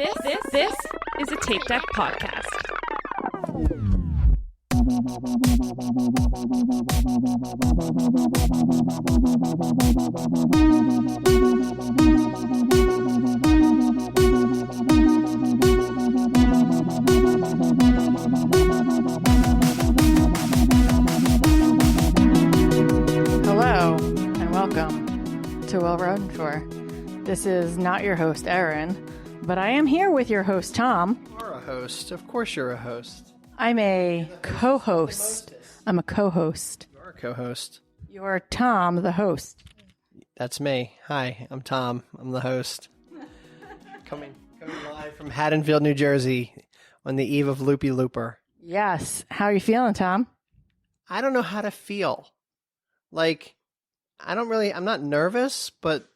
This is a Tape Deck podcast. Hello and welcome to Well Run For. This is not your host, Erin, but I am here with your host, Tom. You're a host. Of course you're a host. I'm a co-host. I'm a co-host. You're a co-host. You're Tom, the host. That's me. Hi, I'm Tom. I'm the host. Coming live from Haddonfield, New Jersey on the eve of Loopy Looper. Yes. How are you feeling, Tom? I don't know how to feel. I'm not nervous, but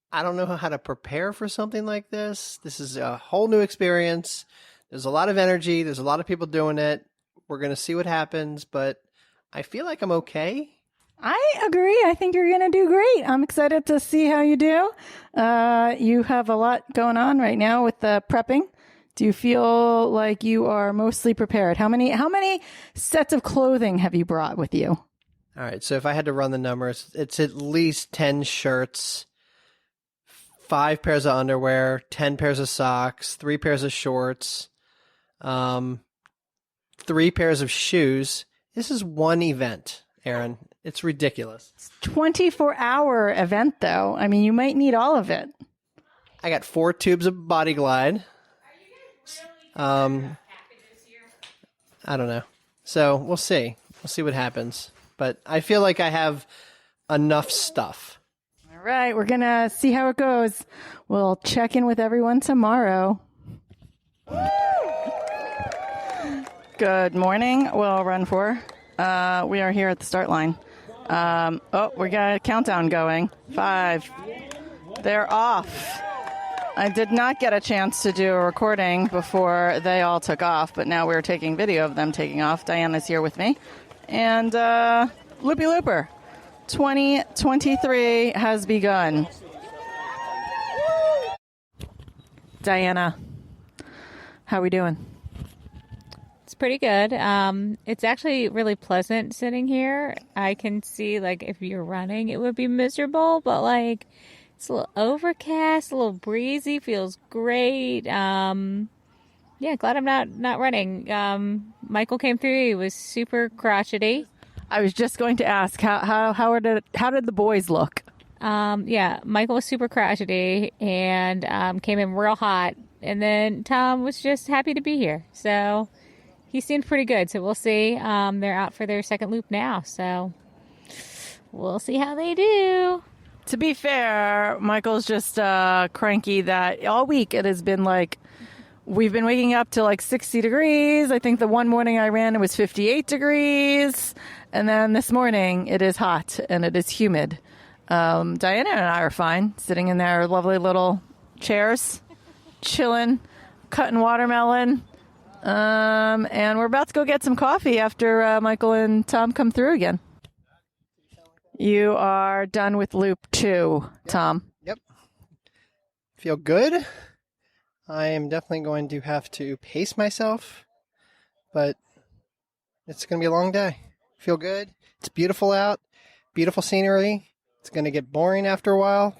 I don't know how to prepare for something like this. This is a whole new experience. There's a lot of energy. There's a lot of people doing it. We're going to see what happens, but I feel like I'm okay. I agree. I think you're going to do great. I'm excited to see how you do. You have a lot going on right now with the prepping. Do you feel like you are mostly prepared? How many sets of clothing have you brought with you? All right, so if I had to run the numbers, it's at least 10 shirts, 5 pairs of underwear, 10 pairs of socks, 3 pairs of shorts, 3 pairs of shoes. This is one event, Erin. It's ridiculous. It's a 24-hour event, though. I mean, you might need all of it. I got 4 tubes of Body Glide. I don't know. So we'll see. We'll see what happens. But I feel like I have enough stuff. All right, we're going to see how it goes. We'll check in with everyone tomorrow. Good morning, Well Run For. We are here at the start line. We got a countdown going. 5. They're off. I did not get a chance to do a recording before they all took off, but now we're taking video of them taking off. Diana's here with me. And Loopy Looper 2023 has begun. Diana, how we doing? It's pretty good. It's actually really pleasant sitting here. I can see, if you're running, it would be miserable, but, it's a little overcast, a little breezy, feels great. Yeah, glad I'm not running. Michael came through. He was super crotchety. I was just going to ask, how did the boys look? Yeah, Michael was super crotchety and came in real hot. And then Tom was just happy to be here. So he seemed pretty good. So we'll see. They're out for their second loop now. So we'll see how they do. To be fair, Michael's just cranky that all week it has been we've been waking up to 60 degrees. I think the one morning I ran, it was 58 degrees. And then this morning it is hot and it is humid. Diana and I are fine, sitting in their lovely little chairs, chilling, cutting watermelon. And we're about to go get some coffee after Michael and Tom come through again. You are done with loop 2, Tom. Yep. Feel good. I am definitely going to have to pace myself, but it's going to be a long day. Feel good. It's beautiful out. Beautiful scenery. It's going to get boring after a while,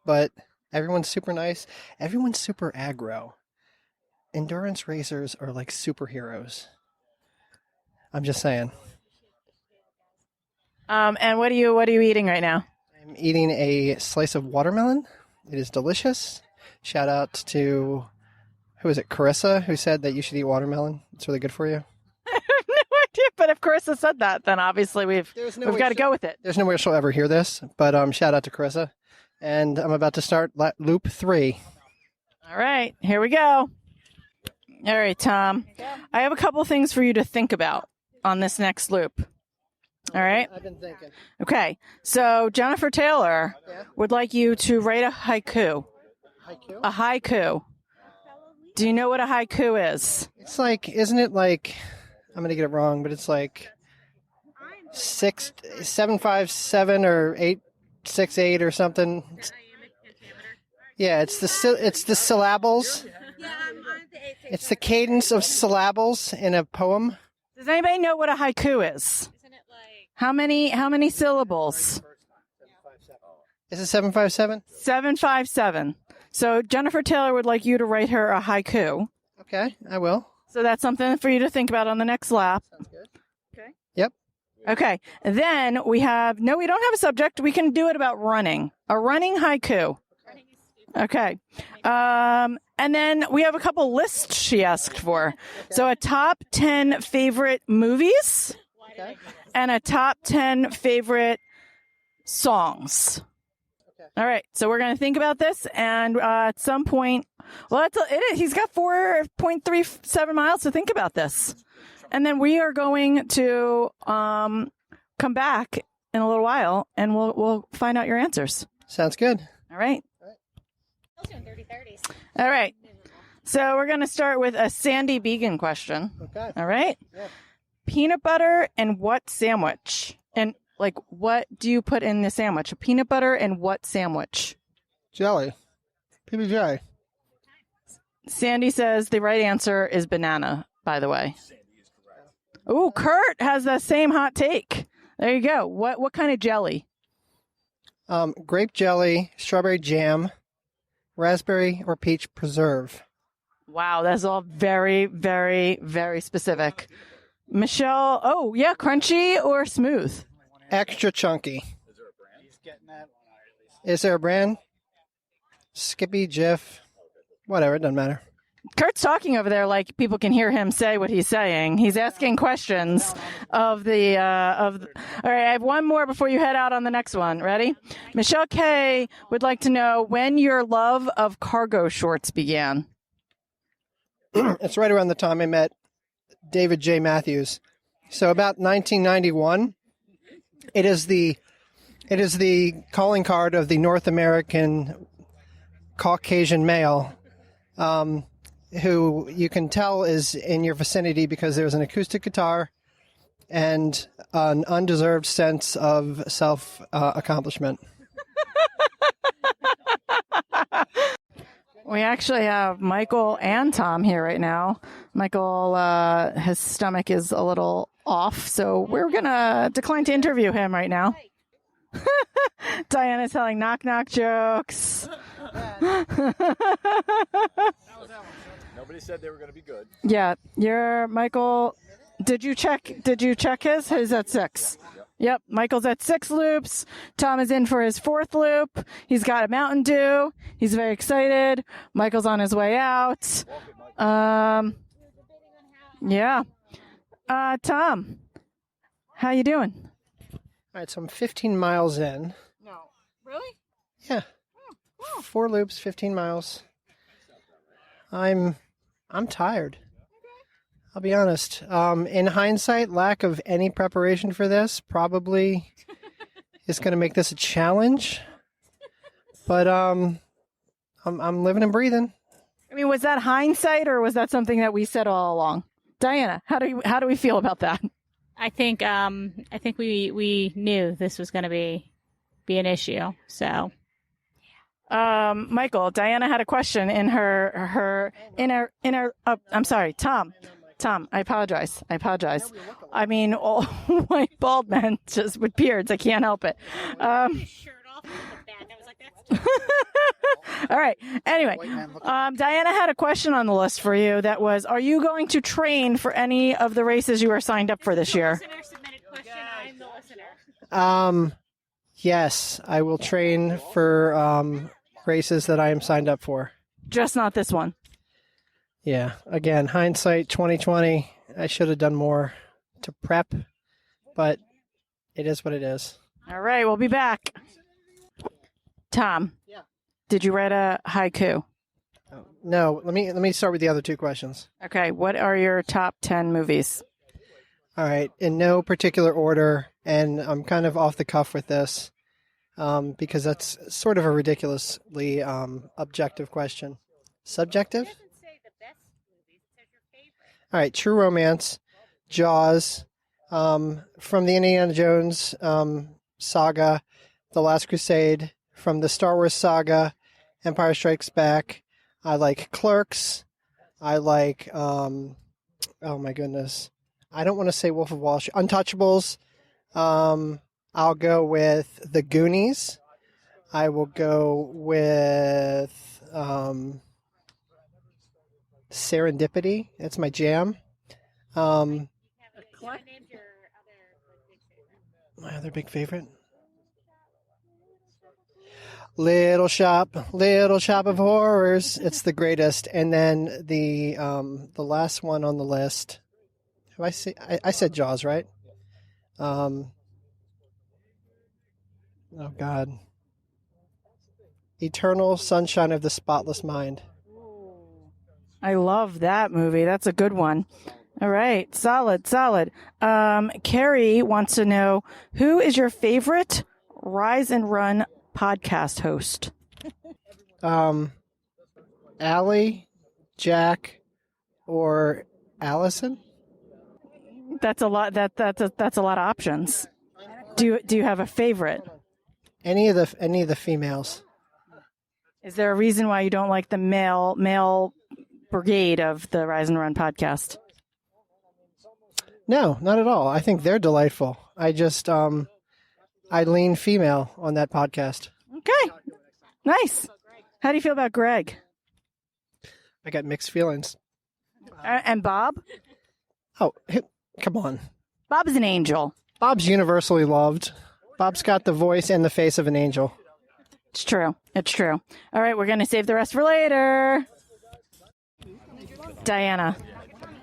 but everyone's super nice. Everyone's super aggro. Endurance racers are like superheroes. I'm just saying. And what are you eating right now? I'm eating a slice of watermelon. It is delicious. Shout out to, who is it, Carissa, who said that you should eat watermelon. It's really good for you. I have no idea, but if Carissa said that, then obviously we've got to go with it. There's no way she'll ever hear this, but shout out to Carissa. And I'm about to start loop 3. All right, here we go. All right, Tom. I have a couple things for you to think about on this next loop. All right. I've been thinking. Okay. So Jennifer Taylor would like you to write a haiku. Haiku? A haiku. Do you know what a haiku is? It's isn't it I'm going to get it wrong, but it's 757 or 868 or something. Yeah, it's the syllables. It's the cadence of syllables in a poem. Does anybody know what a haiku is? How many syllables? Is it 757? 757. So Jennifer Taylor would like you to write her a haiku. Okay, I will. So that's something for you to think about on the next lap. Sounds good. Okay. Yep. Okay. Then we don't have a subject. We can do it about running. A running haiku. Okay. And then we have a couple lists she asked for. So a top 10 favorite movies Okay. and a top 10 favorite songs. Okay. All right. So we're going to think about this. And at some point, well, he's got 4.37 miles to think about this. And then we are going to come back in a little while and we'll find out your answers. Sounds good. All right. All right. So we're going to start with a Sandy Began question. Okay. All right. Yeah. Peanut butter and what sandwich? And like, what do you put in the sandwich? A peanut butter and what sandwich? Jelly. PBJ. Sandy says the right answer is banana, by the way. Ooh, Kurt has the same hot take. There you go. What kind of jelly? Grape jelly, strawberry jam, raspberry or peach preserve. Wow, that's all very, very, very specific. Michelle, oh, yeah, crunchy or smooth? Extra chunky. Is there a brand? Skippy, Jif, whatever, it doesn't matter. Kurt's talking over there like people can hear him say what he's saying. He's asking questions of the. All right, I have one more before you head out on the next one. Ready? Michelle K would like to know when your love of cargo shorts began. It's right around the time I met David J. Matthews. So about 1991. It is the calling card of the North American Caucasian male, who you can tell is in your vicinity because there's an acoustic guitar and an undeserved sense of self-accomplishment. We actually have Michael and Tom here right now. Michael, his stomach is a little off, so we're going to decline to interview him right now. Diana's telling knock-knock jokes. Nobody said they were going to be good. Yeah, you're Michael. Did you check his? His at 6. Yep, Michael's at 6 loops. Tom is in for his 4th loop. He's got a Mountain Dew. He's very excited. Michael's on his way out. Yeah. Tom, how you doing? All right, so I'm 15 miles in. No, really? Yeah. 4 loops, 15 miles. I'm tired. I'll be honest. In hindsight, lack of any preparation for this probably is going to make this a challenge. But I'm living and breathing. I mean, was that hindsight or was that something that we said all along? Diana, how do we feel about that? I think we knew this was going to be an issue. So, Michael, Diana had a question in her. I'm sorry, Tom, I apologize. I mean, all white bald men just with beards. I can't help it. All right. Anyway, Diana had a question on the list for you that was, are you going to train for any of the races you are signed up for this year? I'm the listener. Yes, I will train for races that I am signed up for. Just not this one. Yeah. Again, hindsight 2020. I should have done more to prep, but it is what it is. All right. We'll be back. Tom. Yeah. Did you write a haiku? No, let me start with the other 2 questions. Okay, what are your top 10 movies? All right, in no particular order, and I'm kind of off the cuff with this because that's sort of a ridiculously objective question. Subjective? It doesn't say the best movies. It says your favorite. All right, True Romance, Jaws, from the Indiana Jones saga, The Last Crusade, from the Star Wars saga, Empire Strikes Back. I like Clerks. I like, oh my goodness. I don't want to say Wolf of Wall Street. Untouchables. I'll go with The Goonies. I will go with Serendipity. That's my jam. My other big favorite? Little Shop of Horrors. It's the greatest. And then the last one on the list. Have I said Jaws, right? Oh God. Eternal Sunshine of the Spotless Mind. I love that movie. That's a good one. All right. Solid. Carrie wants to know, who is your favorite Rise and Run podcast host? Allie, Jack, or Allison? That's a lot. That's a lot of options. Do you have a favorite? Any of the females. Is there a reason why you don't like the male brigade of the Rise and Run podcast? No, not at all. I think they're delightful. I just I lean female on that podcast. Okay. Nice. How do you feel about Greg? I got mixed feelings. And Bob? Oh, come on. Bob is an angel. Bob's universally loved. Bob's got the voice and the face of an angel. It's true. All right, we're going to save the rest for later. Diana,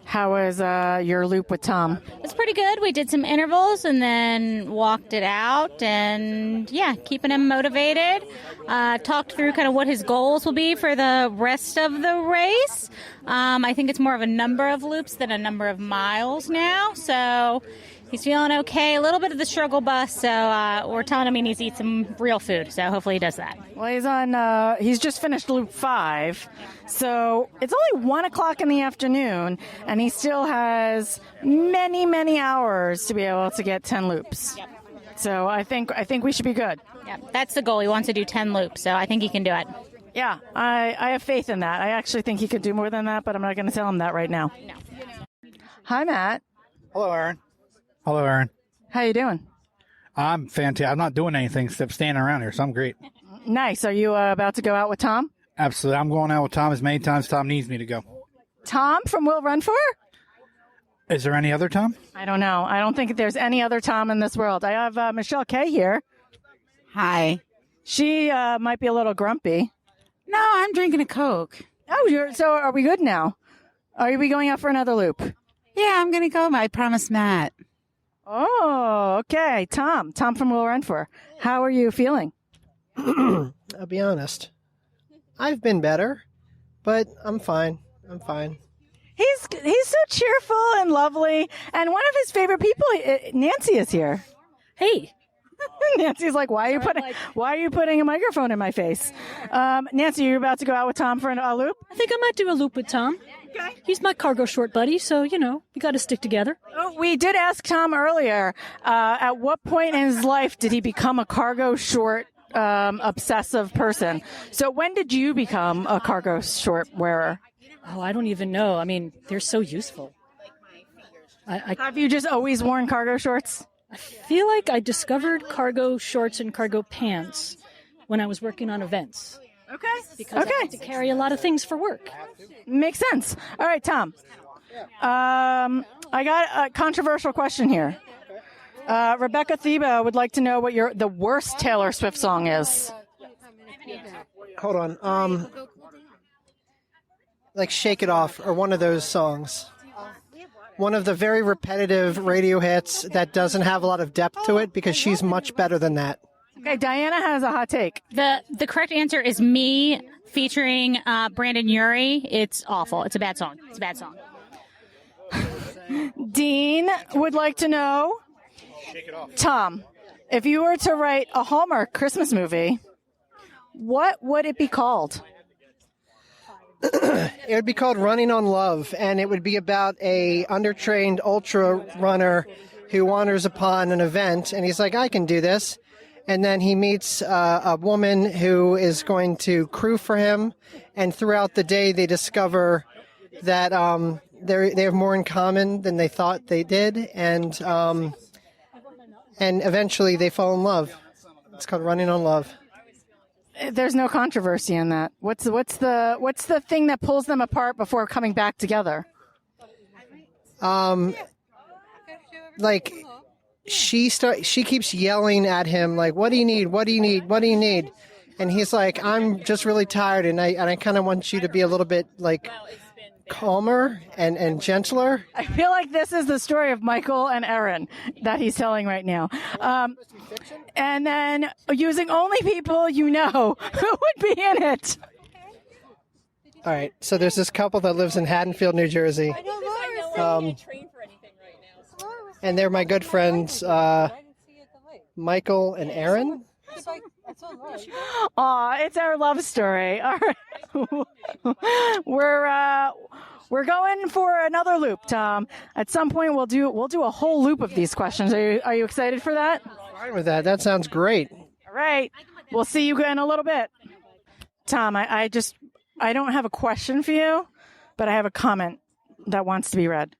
how was your loop with Tom? It's pretty good. We did some intervals and then walked it out, and yeah, keeping him motivated. Talked through kind of what his goals will be for the rest of the race. I think it's more of a number of loops than a number of miles now, so he's feeling okay. A little bit of the struggle bus, so we're telling him he needs to eat some real food, so hopefully he does that. Well, he's just finished loop 5, so it's only 1 o'clock in the afternoon, and he still has many, many hours to be able to get 10 loops. Yep. So I think we should be good. Yeah, that's the goal. He wants to do 10 loops, so I think he can do it. Yeah, I have faith in that. I actually think he could do more than that, but I'm not going to tell him that right now. No. Hi, Matt. Hello, Aaron. Hello, Aaron. How you doing? I'm fantastic. I'm not doing anything except standing around here, so I'm great. Nice. Are you about to go out with Tom? Absolutely. I'm going out with Tom as many times Tom needs me to go. Tom from Will Run For? Is there any other Tom? I don't know. I don't think there's any other Tom in this world. I have Michelle Kay here. Hi. She might be a little grumpy. No, I'm drinking a Coke. Oh, so are we good now? Are we going out for another loop? Yeah, I'm going to go. I promised Matt. Oh, okay. Tom from Will Run For. How are you feeling? I'll be honest. I've been better, but I'm fine. He's so cheerful and lovely, and one of his favorite people, Nancy, is here. Hey. Nancy's like, why are you putting a microphone in my face? Nancy, you're about to go out with Tom for a loop? I think I might do a loop with Tom. Okay. He's my cargo short buddy, so, we got to stick together. Oh, we did ask Tom earlier, at what point in his life did he become a cargo short obsessive person? So when did you become a cargo short wearer? Oh, I don't even know. I mean, they're so useful. Have you just always worn cargo shorts? I feel like I discovered cargo shorts and cargo pants when I was working on events. Okay. Because I had to carry a lot of things for work. Makes sense. All right, Tom. I got a controversial question here. Rebecca Theba would like to know what the worst Taylor Swift song is. Hold on. Like Shake It Off or one of those songs. One of the very repetitive radio hits that doesn't have a lot of depth to it, because she's much better than that. Okay, Diana has a hot take. The correct answer is Me featuring Brandon Urie. It's awful. It's a bad song. Dean would like to know, Tom, if you were to write a Hallmark Christmas movie, what would it be called? It would be called Running on Love, and it would be about a undertrained ultra runner who wanders upon an event, and he's like, I can do this. and then he meets a woman who is going to crew for him, and throughout the day they discover that they have more in common than they thought they did, and eventually they fall in love. It's called Running on Love. There's no controversy in that. What's the thing that pulls them apart before coming back together? Like she keeps yelling at him like, "What do you need? What do you need? What do you need?" And he's like, "I'm just really tired, and I kind of want you to be a little bit like calmer and gentler." I feel like this is the story of Michael and Erin that he's telling right now. And then using only people you know who would be in it. All right, so there's this couple that lives in Haddonfield, New Jersey. And they're my good friends, Michael and Erin. Aw, it's our love story. All right. We're going for another loop, Tom. At some point we'll do a whole loop of these questions. Are you excited for that? Fine with that. That sounds great. All right. We'll see you in a little bit. Tom, I don't have a question for you, but I have a comment that wants to be read.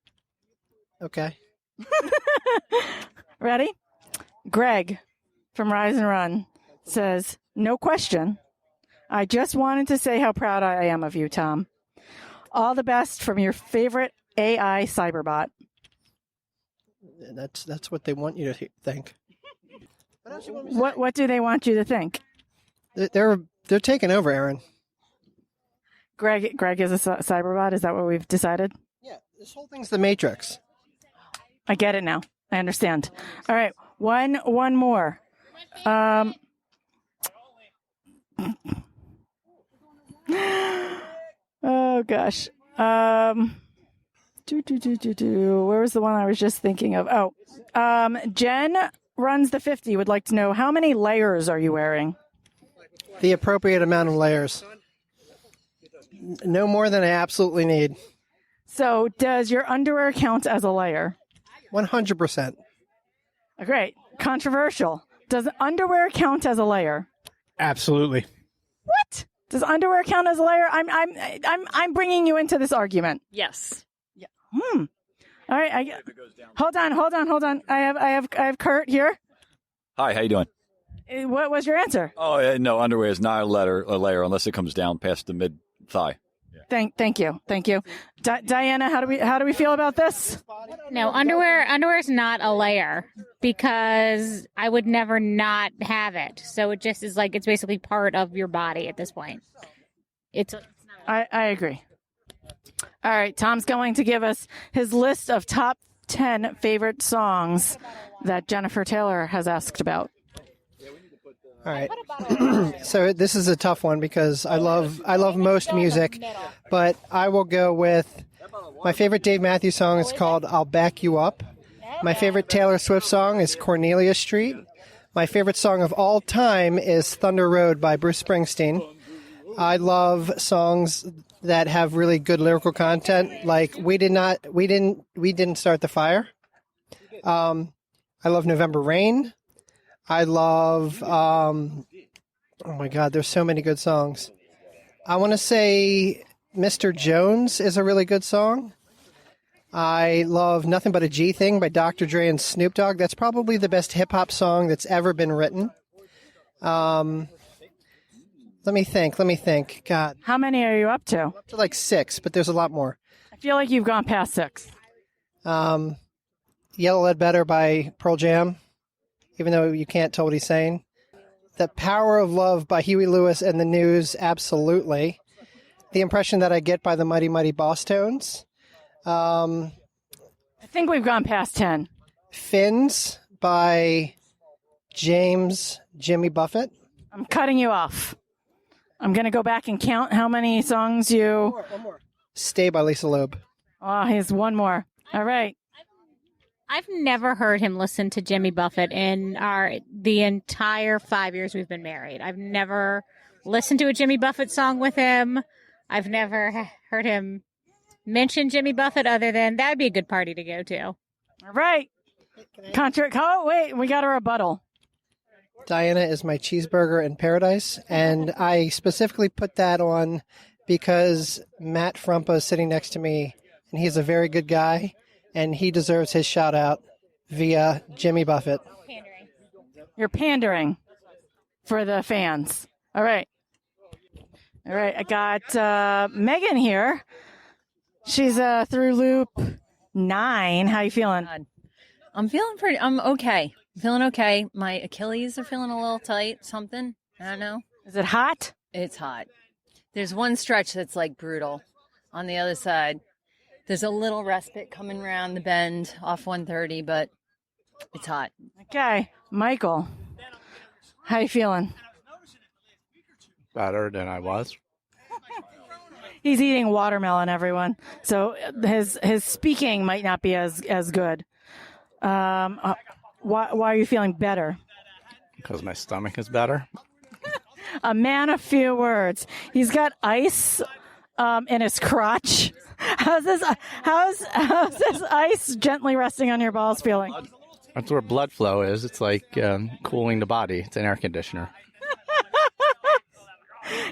Okay. Ready? Greg from Rise and Run says, "No question. I just wanted to say how proud I am of you, Tom. All the best from your favorite AI cyberbot." That's what they want you to think. What do they want you to think? They're taking over, Aaron. Greg is a cyberbot. Is that what we've decided? Yeah, this whole thing's the Matrix. I get it now. I understand. All right, one more. Oh gosh. Where was the one I was just thinking of? Jen runs the 50. Would like to know, how many layers are you wearing? The appropriate amount of layers. No more than I absolutely need. So does your underwear count as a layer? 100%. Great. Controversial. Does underwear count as a layer? Absolutely. What? Does underwear count as a layer? I'm bringing you into this argument. Yes. Yeah. All right. Hold on. I have Kurt here. Hi, how you doing? What was your answer? Oh, no, underwear is not a layer unless it comes down past the mid thigh. Thank you. Diana, how do we feel about this? No, underwear is not a layer because I would never not have it. So it just is like, it's basically part of your body at this point. I agree. All right, Tom's going to give us his list of top 10 favorite songs that Jennifer Taylor has asked about. All right. So this is a tough one because I love most music, but I will go with my favorite Dave Matthews song is called "I'll Back You Up." My favorite Taylor Swift song is "Cornelia Street." My favorite song of all time is "Thunder Road" by Bruce Springsteen. I love songs that have really good lyrical content, like we didn't start the fire. I love "November Rain." I love, oh my God, there's so many good songs. I want to say Mr. Jones is a really good song. I love Nothing But a G Thing by Dr. Dre and Snoop Dogg. That's probably the best hip-hop song that's ever been written. Let me think. God. How many are you up to? Up to like 6, but there's a lot more. I feel like you've gone past 6. Yellow Lead Better by Pearl Jam, even though you can't tell what he's saying. The Power of Love by Huey Lewis and the News, absolutely. The Impression That I Get by the Mighty Mighty Boss Tones. I think we've gone past 10. Fins by Jimmy Buffett. I'm cutting you off. I'm going to go back and count how many songs you... One more. Stay by Lisa Loeb. Oh, here's one more. All right. I've never heard him listen to Jimmy Buffett in the entire 5 years we've been married. I've never listened to a Jimmy Buffett song with him. I've never heard him mention Jimmy Buffett other than that would be a good party to go to. All right. Oh, wait, we got a rebuttal. Diana is my cheeseburger in paradise, and I specifically put that on because Matt Frumpa is sitting next to me, and he's a very good guy, and he deserves his shout out via Jimmy Buffett. You're pandering for the fans. All right. I got Megan here. She's through loop 9. How you feeling? I'm okay. I'm feeling okay. My Achilles are feeling a little tight. Something. I don't know. Is it hot? It's hot. There's one stretch that's like brutal. On the other side, there's a little respite coming around the bend off 130, but it's hot. Okay. Michael, how you feeling? Better than I was. He's eating watermelon, everyone. So his speaking might not be as good. Why are you feeling better? Because my stomach is better. A man of few words. He's got ice in his crotch. How's this ice gently resting on your balls feeling? That's where blood flow is. It's like cooling the body. It's an air conditioner.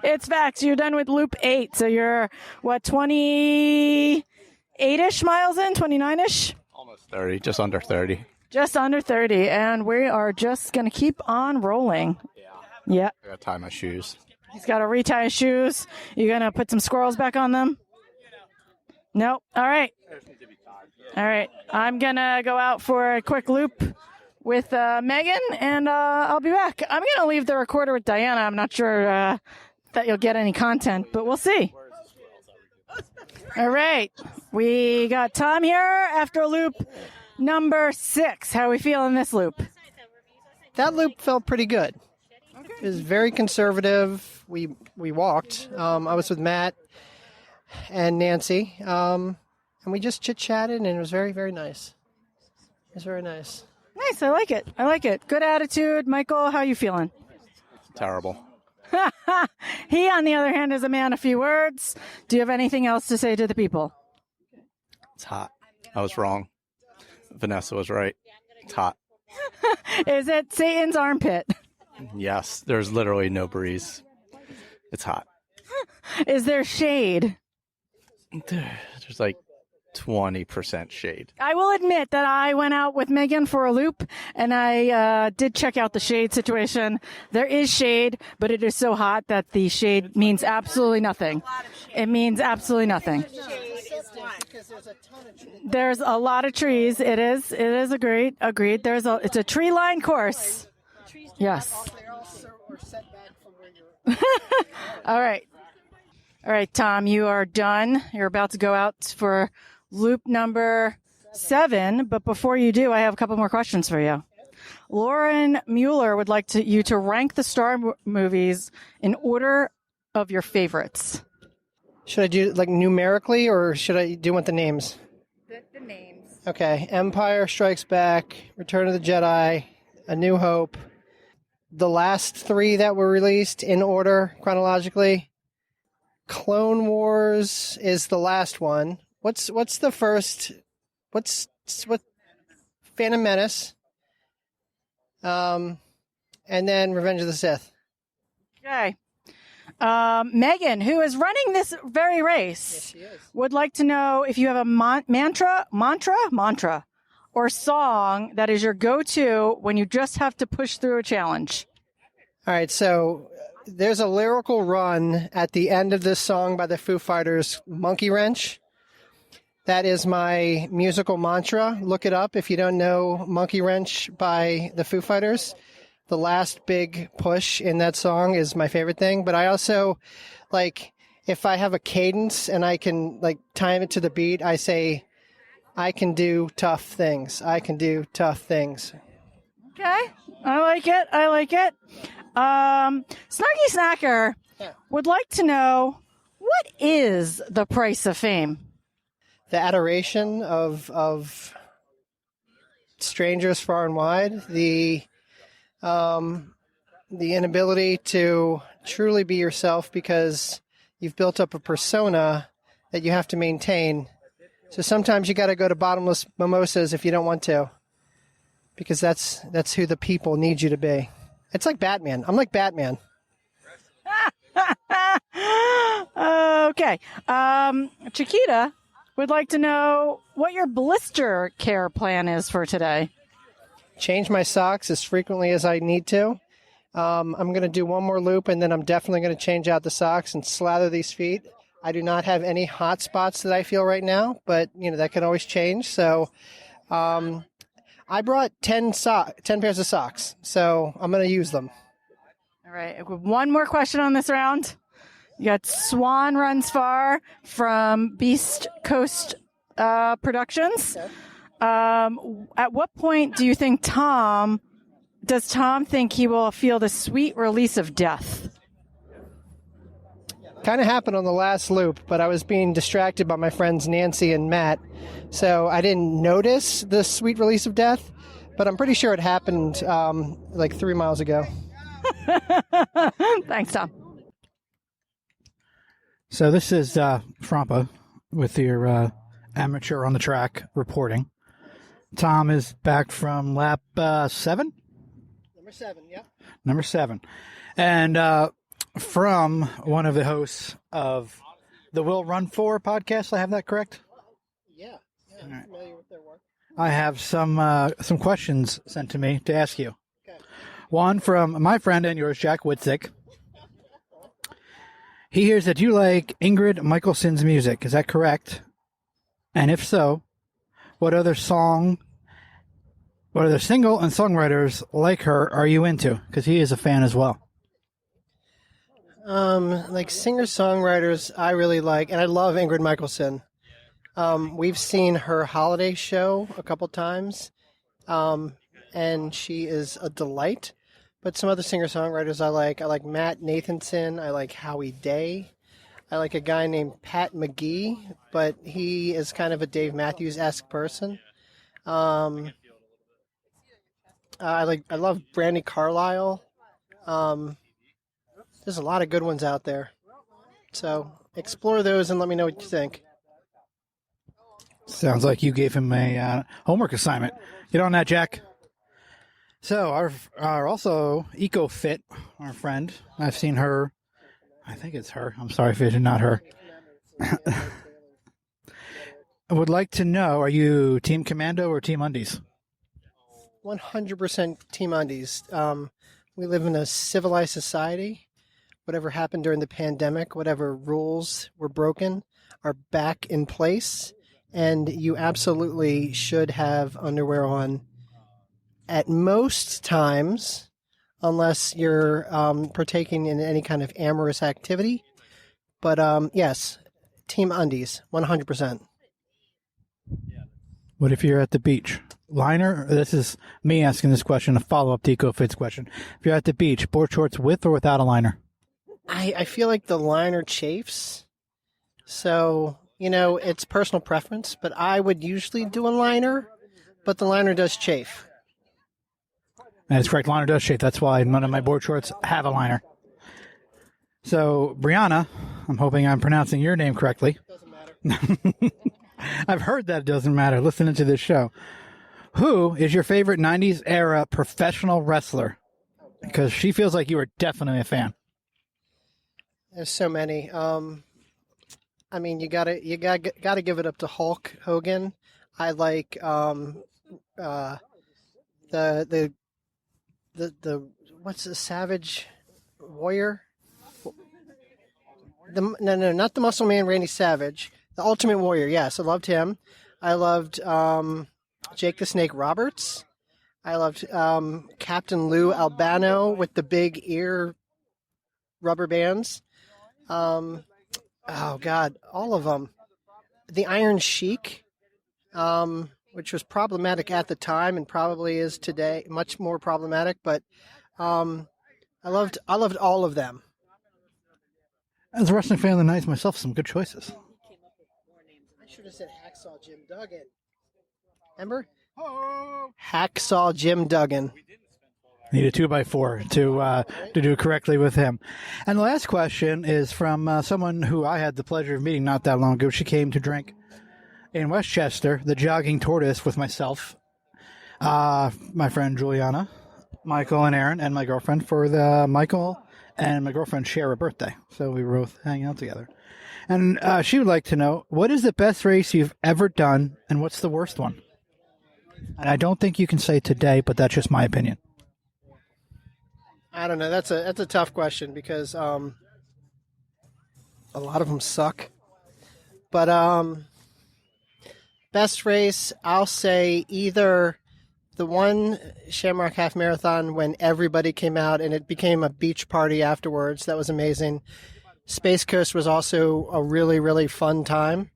It's facts. You're done with loop 8. So you're, 28-ish miles in? 29-ish? Almost 30. Just under 30. Just under 30. And we are just going to keep on rolling. Yeah. I gotta tie my shoes. He's got to retie his shoes. You going to put some squirrels back on them? Nope. All right. I'm going to go out for a quick loop with Megan, and I'll be back. I'm going to leave the recorder with Diana. I'm not sure that you'll get any content, but we'll see. All right. We got Tom here after loop number 6. How are we feeling this loop? That loop felt pretty good. It was very conservative. We walked. I was with Matt and Nancy, and we just chit-chatted, and it was very, very nice. It was very nice. Nice. I like it. Good attitude. Michael, how you feeling? Terrible. He, on the other hand, is a man of few words. Do you have anything else to say to the people? It's hot. I was wrong. Vanessa was right. It's hot. Is it Satan's armpit? Yes, there's literally no breeze. It's hot. Is there shade? There's like 20% shade. I will admit that I went out with Megan for a loop, and I did check out the shade situation. There is shade, but it is so hot that the shade means absolutely nothing. It means absolutely nothing. There's a lot of trees. It is agreed. It's a tree-lined course. Yes. All right, Tom, you are done. You're about to go out for loop number 7, but before you do, I have a couple more questions for you. Lauren Mueller would like you to rank the Star movies in order of your favorites. Should I do like numerically, or should I do with the names? The names. Okay. Empire Strikes Back, Return of the Jedi, A New Hope. The last 3 that were released in order chronologically. Clone Wars is the last one. What's the first? What? Phantom Menace. And then Revenge of the Sith. Okay. Megan, who is running this very race, would like to know if you have a mantra, or song that is your go-to when you just have to push through a challenge. All right, so there's a lyrical run at the end of this song by the Foo Fighters, Monkey Wrench. That is my musical mantra. Look it up if you don't know Monkey Wrench by the Foo Fighters. The last big push in that song is my favorite thing. But I also, if I have a cadence and I can, time it to the beat, I say, I can do tough things. I can do tough things. Okay. I like it. Snarky Snacker would like to know, what is the price of fame? The adoration of strangers far and wide, the inability to truly be yourself because you've built up a persona that you have to maintain. So sometimes you got to go to bottomless mimosas if you don't want to, because that's who the people need you to be. It's like Batman. I'm like Batman. Okay. Chiquita would like to know what your blister care plan is for today. Change my socks as frequently as I need to. I'm going to do one more loop, and then I'm definitely going to change out the socks and slather these feet. I do not have any hot spots that I feel right now, but that can always change. So I brought 10 pairs of socks, so I'm going to use them. All right. One more question on this round. You got Swan Runs Far from Beast Coast Productions. Okay. At what point do you think does Tom think he will feel the sweet release of death? Kind of happened on the last loop, but I was being distracted by my friends Nancy and Matt, so I didn't notice the sweet release of death, but I'm pretty sure it happened like 3 miles ago. Thanks, Tom. So this is Frompa with your amateur on the track reporting. Tom is back from lap 7? Number 7, yeah. Number 7. And from one of the hosts of the Will Run For podcast, I have that correct? Yeah, I'm right. familiar with their work. I have some questions sent to me to ask you. Okay. One from my friend and yours, Jack Whitsick. He hears that you like Ingrid Michaelson's music. Is that correct? And if so, what other single and songwriters like her are you into? Because he is a fan as well. Like singer-songwriters I really like, and I love Ingrid Michaelson. We've seen her holiday show a couple times, and she is a delight. But some other singer-songwriters I like Matt Nathanson, I like Howie Day, I like a guy named Pat McGee, but he is kind of a Dave Matthews-esque person. I love Brandi Carlile. There's a lot of good ones out there. So explore those and let me know what you think. Sounds like you gave him a homework assignment. Get on that, Jack. So our also EcoFit, our friend, I've seen her. I think it's her. I'm sorry if it's not her. I would like to know, are you Team Commando or Team Undies? 100% Team Undies. We live in a civilized society. Whatever happened during the pandemic, whatever rules were broken are back in place. And you absolutely should have underwear on at most times, unless you're partaking in any kind of amorous activity. But yes, Team Undies, 100%. What if you're at the beach? Liner? This is me asking this question, a follow-up to EcoFit's question. If you're at the beach, board shorts with or without a liner? I feel like the liner chafes. So, it's personal preference, but I would usually do a liner, but the liner does chafe. That is correct. Liner does shape. That's why none of my board shorts have a liner. So, Brianna, I'm hoping I'm pronouncing your name correctly. Doesn't matter. I've heard that it doesn't matter listening to this show. Who is your favorite 90s era professional wrestler? Because she feels like you are definitely a fan. There's so many. You gotta give it up to Hulk Hogan. I like the what's the Savage Warrior? No, not the Muscle Man, Randy Savage. The Ultimate Warrior. Yes, I loved him. I loved Jake the Snake Roberts. I loved Captain Lou Albano with the big ear rubber bands. Oh God, all of them. The Iron Sheik, which was problematic at the time and probably is today much more problematic. But I loved all of them. As a wrestling fan of the night myself, some good choices. I should have said Hacksaw Jim Duggan. Remember? Hacksaw Jim Duggan. Need a 2x4 to do correctly with him. And the last question is from someone who I had the pleasure of meeting not that long ago. She came to drink in Westchester, the Jogging Tortoise, with myself, my friend Juliana, Michael and Aaron and my girlfriend for the Michael and my girlfriend share a birthday. So we were both hanging out together. And she would like to know, what is the best race you've ever done and what's the worst one? And I don't think you can say today, but that's just my opinion. I don't know. That's a tough question because a lot of them suck. But best race, I'll say either the one Shamrock Half Marathon when everybody came out and it became a beach party afterwards. That was amazing. Space Coast was also a really, really fun time.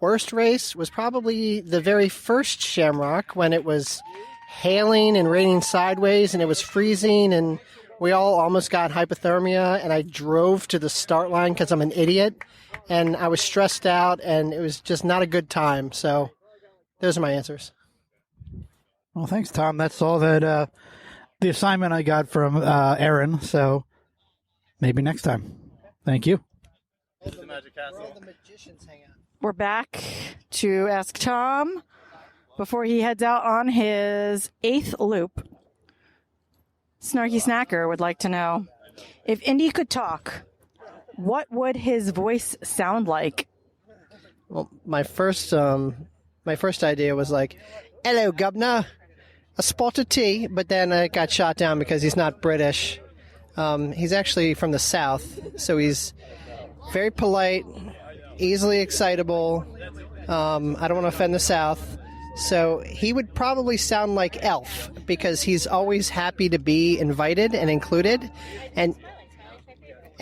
Worst race was probably the very first Shamrock when it was hailing and raining sideways and it was freezing and we all almost got hypothermia and I drove to the start line because I'm an idiot and I was stressed out and it was just not a good time. So those are my answers. Well, thanks, Tom. That's all that the assignment I got from Aaron. So maybe next time. Thank you. Where all the magicians hang out. We're back to ask Tom before he heads out on his 8th loop. Snarky Snacker would like to know, if Indy could talk, what would his voice sound like? Well, my first idea was like, "Hello, governor, a spot of tea," but then it got shot down because he's not British. He's actually from the South, so he's very polite, easily excitable. I don't want to offend the South. So he would probably sound like Elf because he's always happy to be invited and included. And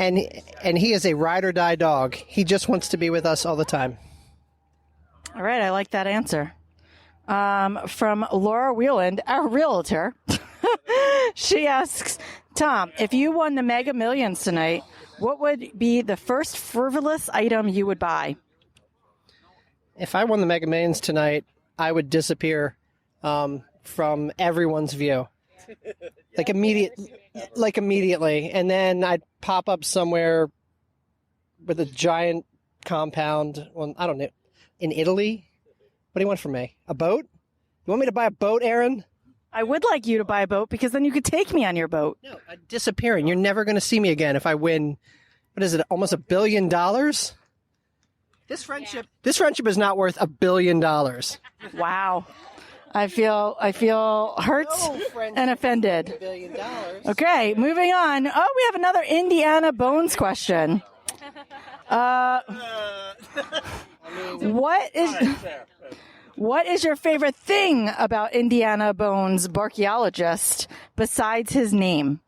he is a ride or die dog. He just wants to be with us all the time. All right, I like that answer. From Laura Wheeland, our realtor. She asks, Tom, if you won the Mega Millions tonight, what would be the first frivolous item you would buy? If I won the Mega Millions tonight, I would disappear from everyone's view. Immediately. And then I'd pop up somewhere with a giant compound. Well, I don't know. In Italy? What do you want from me? A boat? You want me to buy a boat, Aaron? I would like you to buy a boat because then you could take me on your boat. No, I'm disappearing. You're never going to see me again if I win, what is it, almost $1 billion? This friendship is not worth $1 billion. Wow. I feel hurt and offended. $1 billion. Okay, moving on. Oh, we have another Indiana Bones question. What is your favorite thing about Indiana Bones' archaeologist besides his name?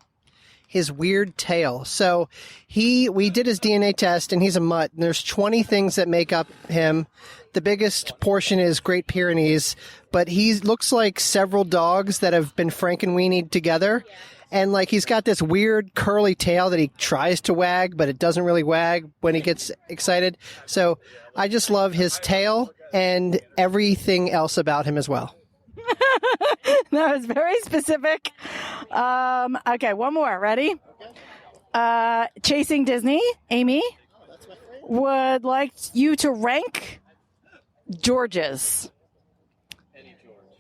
His weird tail. So we did his DNA test and he's a mutt. And there's 20 things that make up him. The biggest portion is Great Pyrenees, but he looks like several dogs that have been Frankenweenied together. And like he's got this weird curly tail that he tries to wag, but it doesn't really wag when he gets excited. So I just love his tail and everything else about him as well. That was very specific. Okay, one more. Ready? Chasing Disney, Amy, would like you to rank Georges.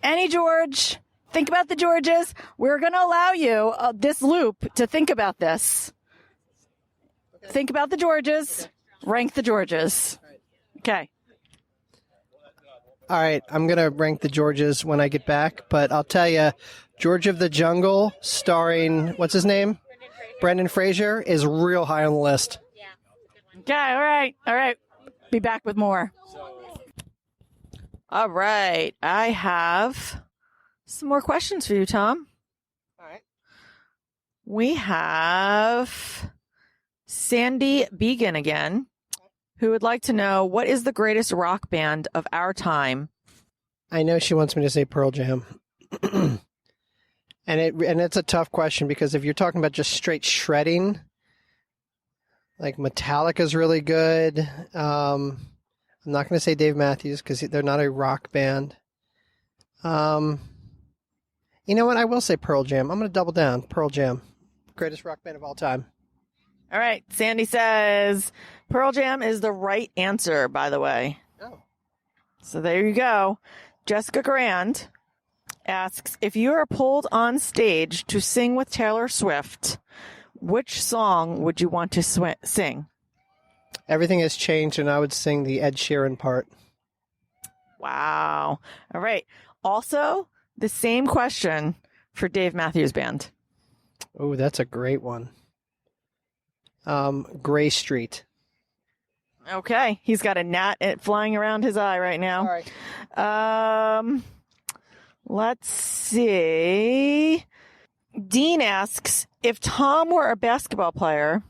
Any George. Think about the Georges. We're going to allow you this loop to think about this. Okay. Think about the Georges. Okay. Rank the Georges. Okay. All right, I'm going to rank the Georges when I get back, but I'll tell you, George of the Jungle, starring, what's his name? Brendan Fraser, is real high on the list. Okay, all right. Be back with more. All right, I have some more questions for you, Tom. All right. We have Sandy Began again, who would like to know, what is the greatest rock band of our time? I know she wants me to say Pearl Jam. and it's a tough question because if you're talking about just straight shredding, like Metallica's really good. I'm not going to say Dave Matthews because they're not a rock band. You know what? I will say Pearl Jam. I'm going to double down. Pearl Jam. Greatest rock band of all time. All right. Sandy says Pearl Jam is the right answer, by the way. Oh. So there you go. Jessica Grand asks, if you are pulled on stage to sing with Taylor Swift, which song would you want to sing? Everything has changed, and I would sing the Ed Sheeran part. Wow. All right. Also, the same question for Dave Matthews Band. Oh, that's a great one. Gray Street. Okay. He's got a gnat flying around his eye right now. All right. Let's see. Dean asks, if Tom were a basketball player,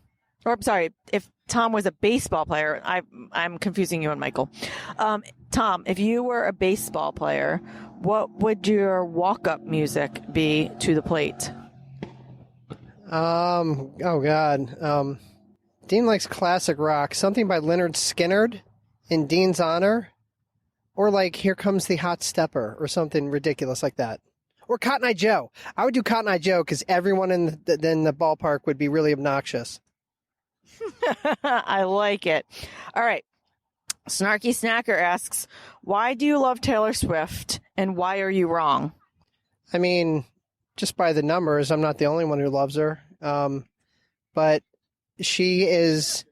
or I'm sorry, if Tom was a baseball player, I'm confusing you and Michael. Tom, if you were a baseball player, what would your walk-up music be to the plate? Oh God. Dean likes classic rock. Something by Leonard Skinner in Dean's honor. Or like Here Comes the Hot Stepper or something ridiculous like that. Or Cotton Eye Joe. I would do Cotton Eye Joe because everyone in the ballpark would be really obnoxious. I like it. All right. Snarky Snacker asks, why do you love Taylor Swift and why are you wrong? I mean, just by the numbers, I'm not the only one who loves her. But she is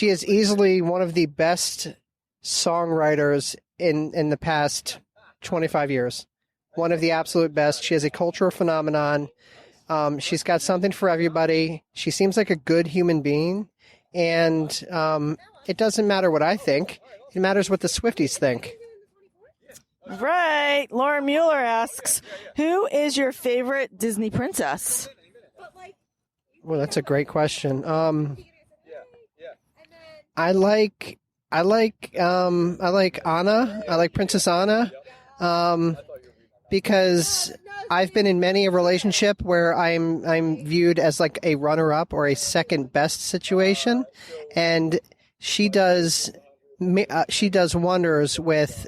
easily one of the best songwriters in the past 25 years. One of the absolute best. She is a cultural phenomenon. She's got something for everybody. She seems like a good human being. And it doesn't matter what I think. It matters what the Swifties think. Right. Lauren Mueller asks, who is your favorite Disney princess? Well, that's a great question. I like Anna. I like Princess Anna. Because I've been in many a relationship where I'm viewed as like a runner-up or a second best situation, and she does wonders with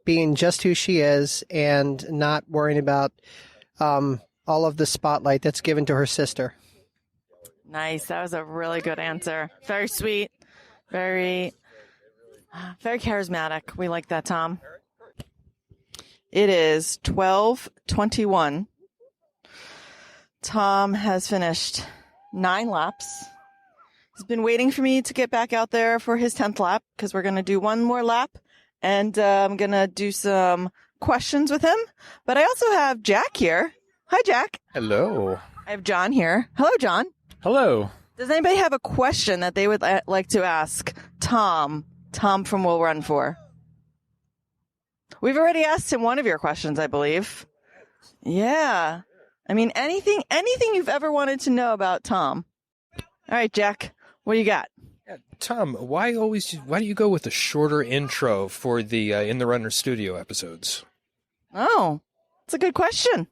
being just who she is and not worrying about all of the spotlight that's given to her sister. Nice. That was a really good answer. Very sweet. Very charismatic. We like that, Tom. It is 12:21. Tom has finished 9 laps. He's been waiting for me to get back out there for his 10th lap because we're going to do one more lap and I'm going to do some questions with him. But I also have Jack here. Hi, Jack. Hello. I have John here. Hello, John. Hello. Does anybody have a question that they would like to ask Tom from Will Run For? We've already asked him one of your questions, I believe. Yeah. I mean, anything you've ever wanted to know about Tom. All right, Jack, what do you got? Yeah, Tom, why do you go with a shorter intro for the In the Runner Studio episodes? Oh, that's a good question.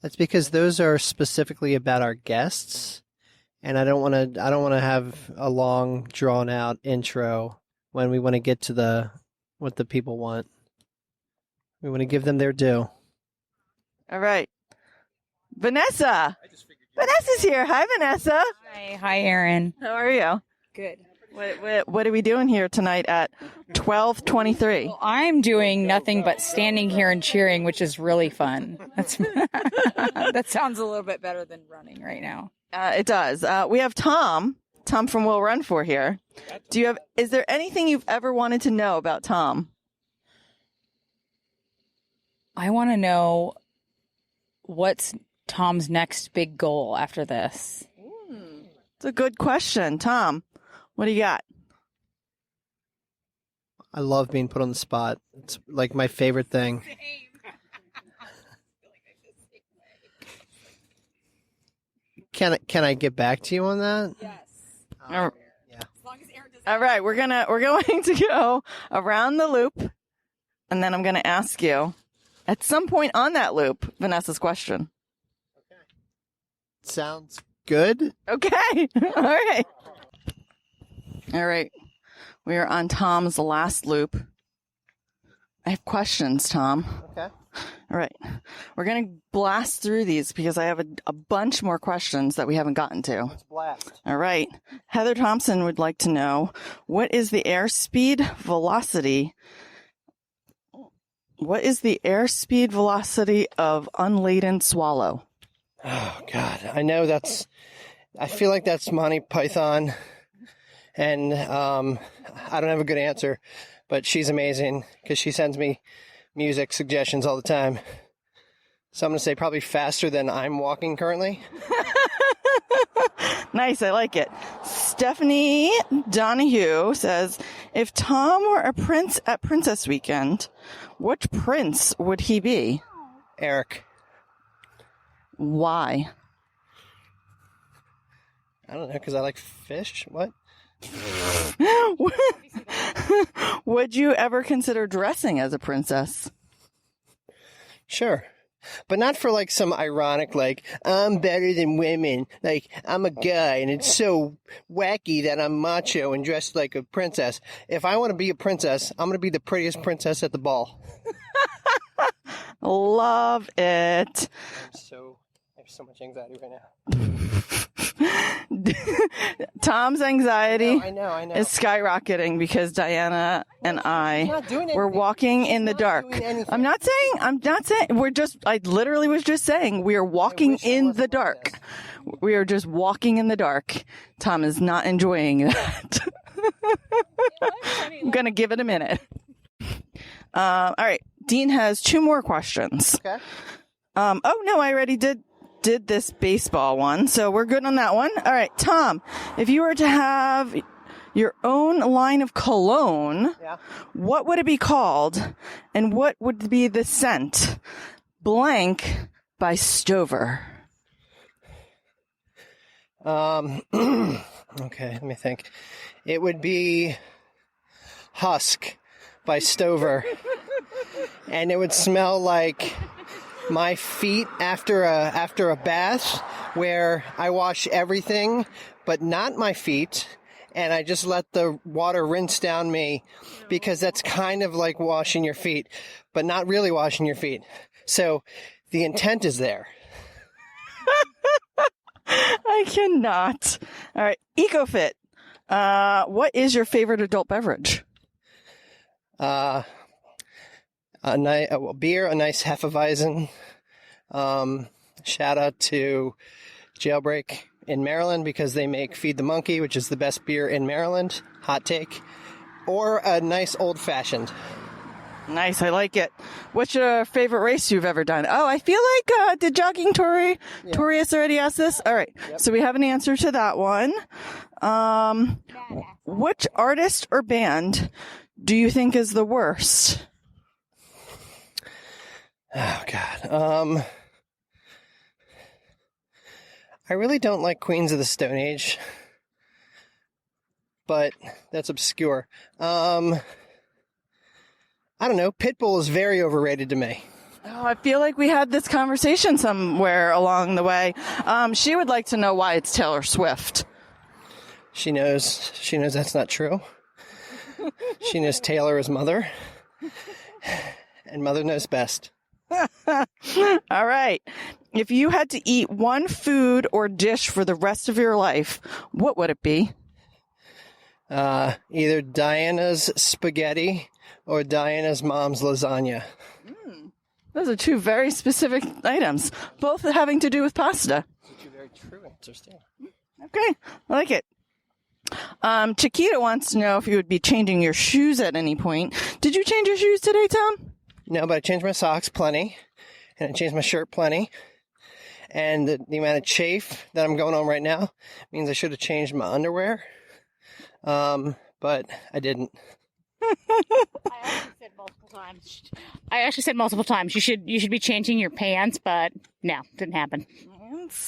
That's because those are specifically about our guests, and I don't want to have a long drawn out intro when we want to get to what the people want. We want to give them their due. All right. Vanessa. Vanessa's here. Hi, Vanessa. Hi, Aaron. How are you? Good. What are we doing here tonight at 12:23? Well, I'm doing nothing but standing here and cheering, which is really fun. That sounds a little bit better than running right now. It does. We have Tom from Will Run For here. Is there anything you've ever wanted to know about Tom? I want to know what's Tom's next big goal after this. It's a good question. Tom, what do you got? I love being put on the spot. It's like my favorite thing. Can I get back to you on that? Yes. Yeah. All right, we're going to go around the loop, and then I'm going to ask you at some point on that loop Vanessa's question. Sounds good. Okay. All right. All right. We are on Tom's last loop. I have questions, Tom. Okay. All right. We're going to blast through these because I have a bunch more questions that we haven't gotten to. Let's blast. All right. Heather Thompson would like to know, what is the airspeed velocity What is the airspeed velocity of unladen swallow? Oh, God. I feel like that's Monty Python. And I don't have a good answer, but she's amazing because she sends me music suggestions all the time. So I'm going to say probably faster than I'm walking currently. Nice, I like it. Stephanie Donahue says, if Tom were a prince at Princess Weekend, which prince would he be? Eric. Why? I don't know, because I like fish. What? Would you ever consider dressing as a princess? Sure. But not for like some ironic, like, I'm better than women. Like, I'm a guy and it's so wacky that I'm macho and dressed like a princess. If I want to be a princess, I'm going to be the prettiest princess at the ball. Love it. I have so much anxiety right now. Tom's anxiety I know. is skyrocketing because Diana and we're walking in the dark. I'm not saying, I literally was just saying we are walking in the dark. We are just walking in the dark. Tom is not enjoying that. I'm going to give it a minute. All right. Dean has 2 more questions. Okay. Oh, no, I already did this baseball one, so we're good on that one. All right, Tom, if you were to have your own line of cologne, what would it be called, and what would be the scent? Blank by Stover. Okay, let me think. It would be Husk by Stover, and it would smell like my feet after a bath, where I wash everything but not my feet, and I just let the water rinse down me, because that's kind of like washing your feet but not really washing your feet. So the intent is there. I cannot. All right, EcoFit. What is your favorite adult beverage? A beer, a nice Hefeweizen. Shout out to Jailbreak in Maryland because they make Feed the Monkey, which is the best beer in Maryland. Hot take. Or a nice old fashioned. Nice, I like it. What's your favorite race you've ever done? Oh, I feel like did Jogging Torius already ask this? All right, So we have an answer to that one. Which artist or band do you think is the worst? Oh, God. I really don't like Queens of the Stone Age, but that's obscure. I don't know. Pitbull is very overrated to me. Oh, I feel like we had this conversation somewhere along the way. She would like to know why it's Taylor Swift. She knows that's not true. She knows Taylor is mother, and mother knows best. All right. If you had to eat one food or dish for the rest of your life, what would it be? Either Diana's spaghetti or Diana's mom's lasagna. Those are 2 very specific items, both having to do with pasta. 2 very true answers, too. Okay, I like it. Chiquita wants to know if you would be changing your shoes at any point. Did you change your shoes today, Tom? No, but I changed my socks plenty, and I changed my shirt plenty. And the amount of chafe that I'm going on right now means I should have changed my underwear. But I didn't. I actually said multiple times you should be changing your pants, but no, didn't happen.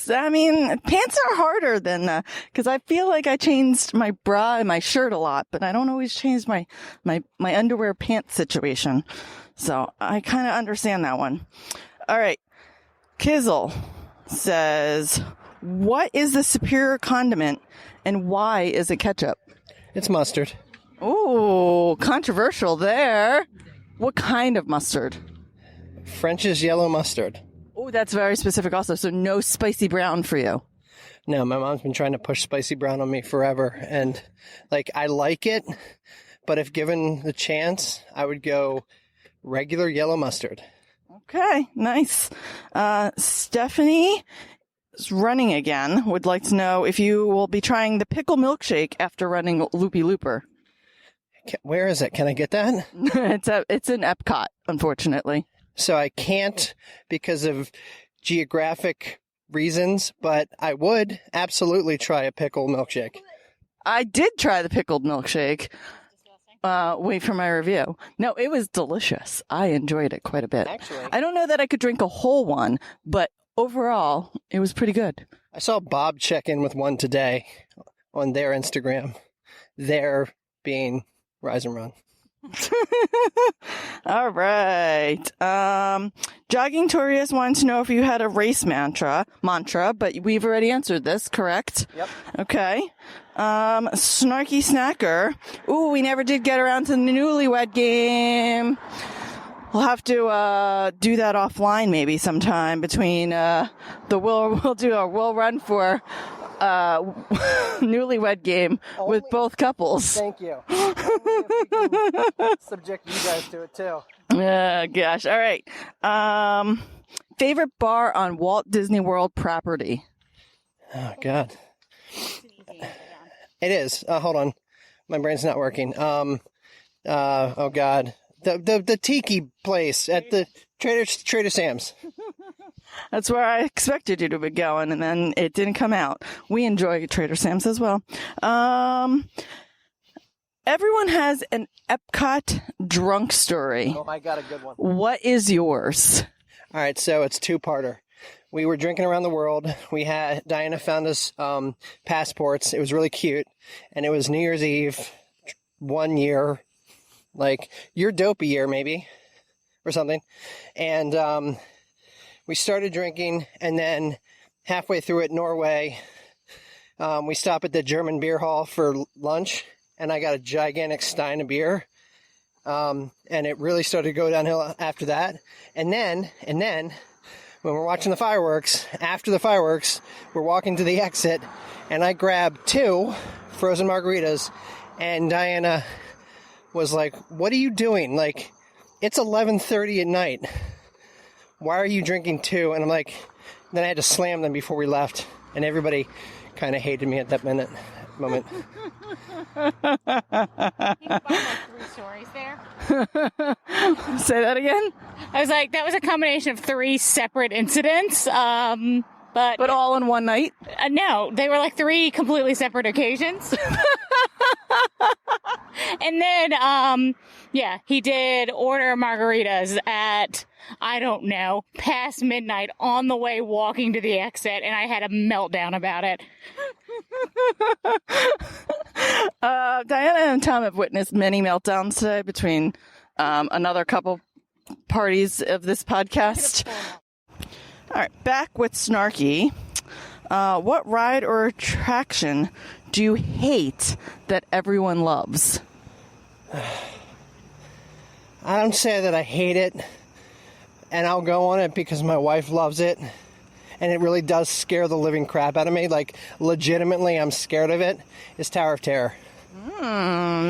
I mean, pants are harder than because I feel like I changed my bra and my shirt a lot, but I don't always change my underwear pants situation. So I kind of understand that one. All right. Kizzle says, what is the superior condiment and why is it ketchup? It's mustard. Ooh, controversial there. What kind of mustard? French's yellow mustard. Oh, that's very specific also. So no spicy brown for you. No, my mom's been trying to push spicy brown on me forever. And I like it, but if given the chance, I would go regular yellow mustard. Okay, nice. Stephanie is running again. Would like to know if you will be trying the pickle milkshake after running Loopy Looper. Where is it? Can I get that? It's in Epcot, unfortunately. So I can't because of geographic reasons, but I would absolutely try a pickle milkshake. I did try the pickled milkshake. Wait for my review. No, it was delicious. I enjoyed it quite a bit. Actually, I don't know that I could drink a whole one, but overall, it was pretty good. I saw Bob check in with one today on their Instagram. Their being Rise and Run. All right. Jogging Torius wanted to know if you had a race mantra, but we've already answered this, correct? Yep. Okay. Snarky Snacker. Ooh, we never did get around to the newlywed game. We'll have to do that offline maybe sometime between we'll do a Will Run for newlywed game with both couples. Thank you. Subject you guys to it too. Gosh. All right. Favorite bar on Walt Disney World property? Oh God. It is. Hold on. My brain's not working. Oh God. The tiki place at the Trader Sam's. That's where I expected you to be going, and then it didn't come out. We enjoy Trader Sam's as well. Everyone has an Epcot drunk story. Oh, I got a good one. What is yours? All right, so it's two-parter. We were drinking around the world. Diana found us passports. It was really cute, and it was New Year's Eve, 1 year, like your dopey year maybe, or something, and we started drinking, and then halfway through it, Norway, we stop at the German beer hall for lunch, and I got a gigantic stein of beer, and it really started to go downhill after that. And then, when we're watching the fireworks, after the fireworks, we're walking to the exit, and I grabbed 2 frozen margaritas, and Diana was like, "What are you doing? Like, it's 11:30 at night. Why are you drinking 2? And I'm like, then I had to slam them before we left, and everybody kind of hated me at that moment. I think about like 3 stories there. Say that again? I was like, that was a combination of 3 separate incidents. But all in one night? No, they were like 3 completely separate occasions. And then, he did order margaritas at, I don't know, past midnight on the way walking to the exit, and I had a meltdown about it. Diana and Tom have witnessed many meltdowns today between another couple parties of this podcast. All right, back with Snarky. What ride or attraction do you hate that everyone loves? I don't say that I hate it, and I'll go on it because my wife loves it, and it really does scare the living crap out of me. Like, legitimately, I'm scared of it. Is Tower of Terror.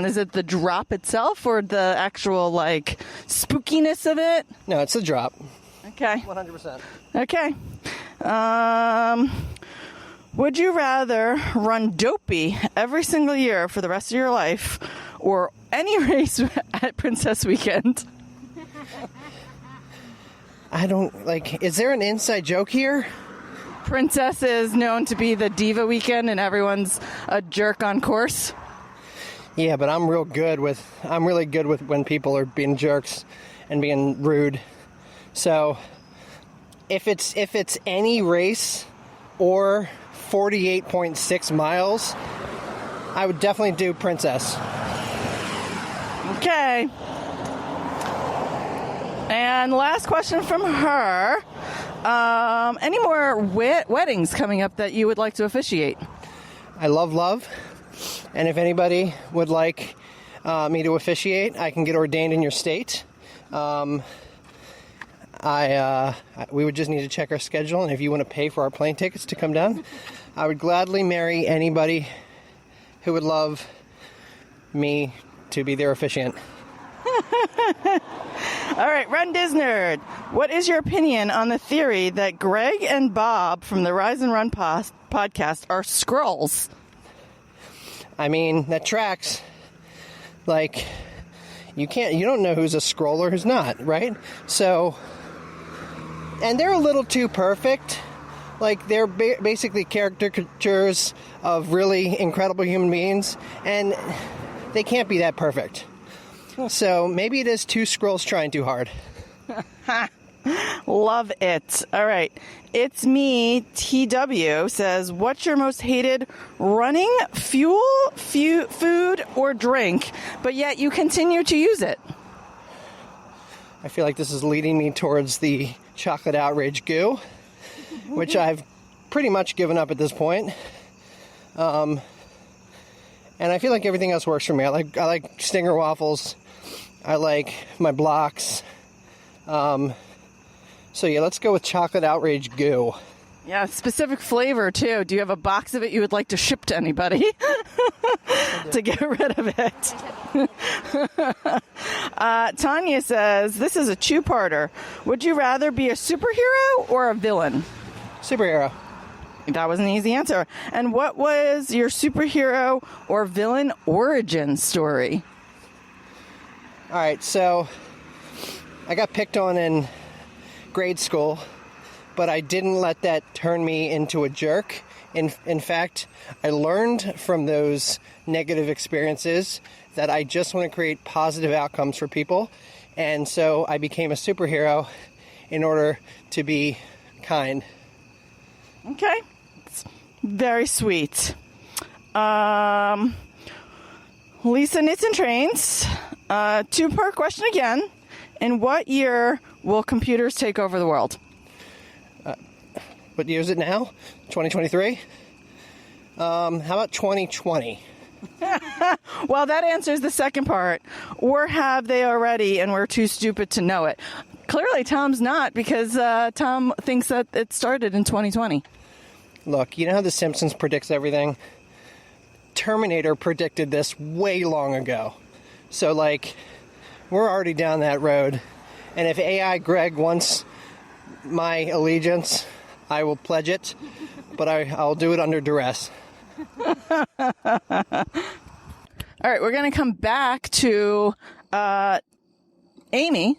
Is it the drop itself or the actual, like, spookiness of it? No, it's the drop. Okay. 100%. Okay. Would you rather run Dopey every single year for the rest of your life or any race at Princess Weekend? I don't, like, is there an inside joke here? Princess is known to be the diva weekend and everyone's a jerk on course. Yeah, but I'm really good with when people are being jerks and being rude. So if it's any race or 48.6 miles, I would definitely do Princess. Okay. And last question from her. Any more weddings coming up that you would like to officiate? I love. And if anybody would like me to officiate, I can get ordained in your state. We would just need to check our schedule, and if you want to pay for our plane tickets to come down, I would gladly marry anybody who would love me to be their officiant. All right, Run Disnerd. What is your opinion on the theory that Greg and Bob from the Rise and Run podcast are Skrulls? I mean, that tracks. Like, you don't know who's a Skrull or who's not, right? So, and they're a little too perfect. Like, they're basically caricatures of really incredible human beings, and they can't be that perfect. So maybe it is two Skrulls trying too hard. Love it. All right. It's me, TW, says, what's your most hated running fuel, food, or drink, but yet you continue to use it? I feel like this is leading me towards the chocolate outrage goo, which I've pretty much given up at this point. And I feel like everything else works for me. I like Stinger waffles. I like my blocks. So yeah, let's go with chocolate outrage goo. Yeah, specific flavor too. Do you have a box of it you would like to ship to anybody to get rid of it? Tanya says, this is a two-parter. Would you rather be a superhero or a villain? Superhero. That was an easy answer. And what was your superhero or villain origin story? All right, so I got picked on in grade school, but I didn't let that turn me into a jerk. In fact, I learned from those negative experiences that I just want to create positive outcomes for people. And so I became a superhero in order to be kind. Okay. It's very sweet. Lisa Knits and Trains. Two-part question again. In what year will computers take over the world? What year is it now? 2023? How about 2020? Well, that answers the second part. Or have they already and we're too stupid to know it? Clearly, Tom's not, because Tom thinks that it started in 2020. Look, you know how The Simpsons predicts everything? Terminator predicted this way long ago. So, like, we're already down that road. And if AI Greg wants my allegiance, I will pledge it, but I'll do it under duress. All right, we're going to come back to Amy,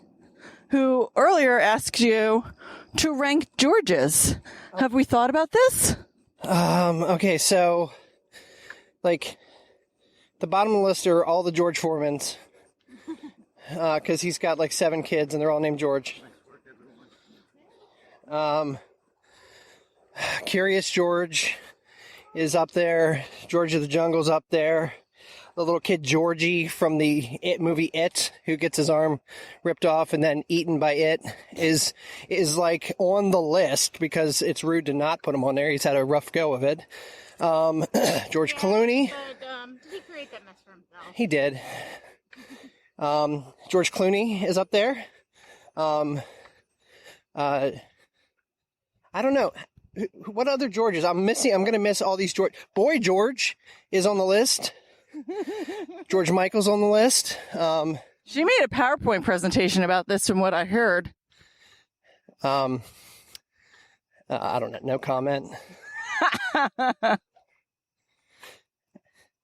who earlier asked you to rank Georges. Have we thought about this? Okay, so, like, the bottom of the list are all the George Foremans, because he's got, like, 7 kids, and they're all named George. Curious George is up there. George of the Jungle's up there. The little kid Georgie from the It movie It, who gets his arm ripped off and then eaten by it, is like on the list because it's rude to not put him on there. He's had a rough go of it. George Clooney. But, did he create that mess for himself? He did. George Clooney is up there. I don't know. What other Georges? I'm going to miss all these George. Boy George is on the list. George Michael's on the list. She made a PowerPoint presentation about this from what I heard. I don't know. No comment.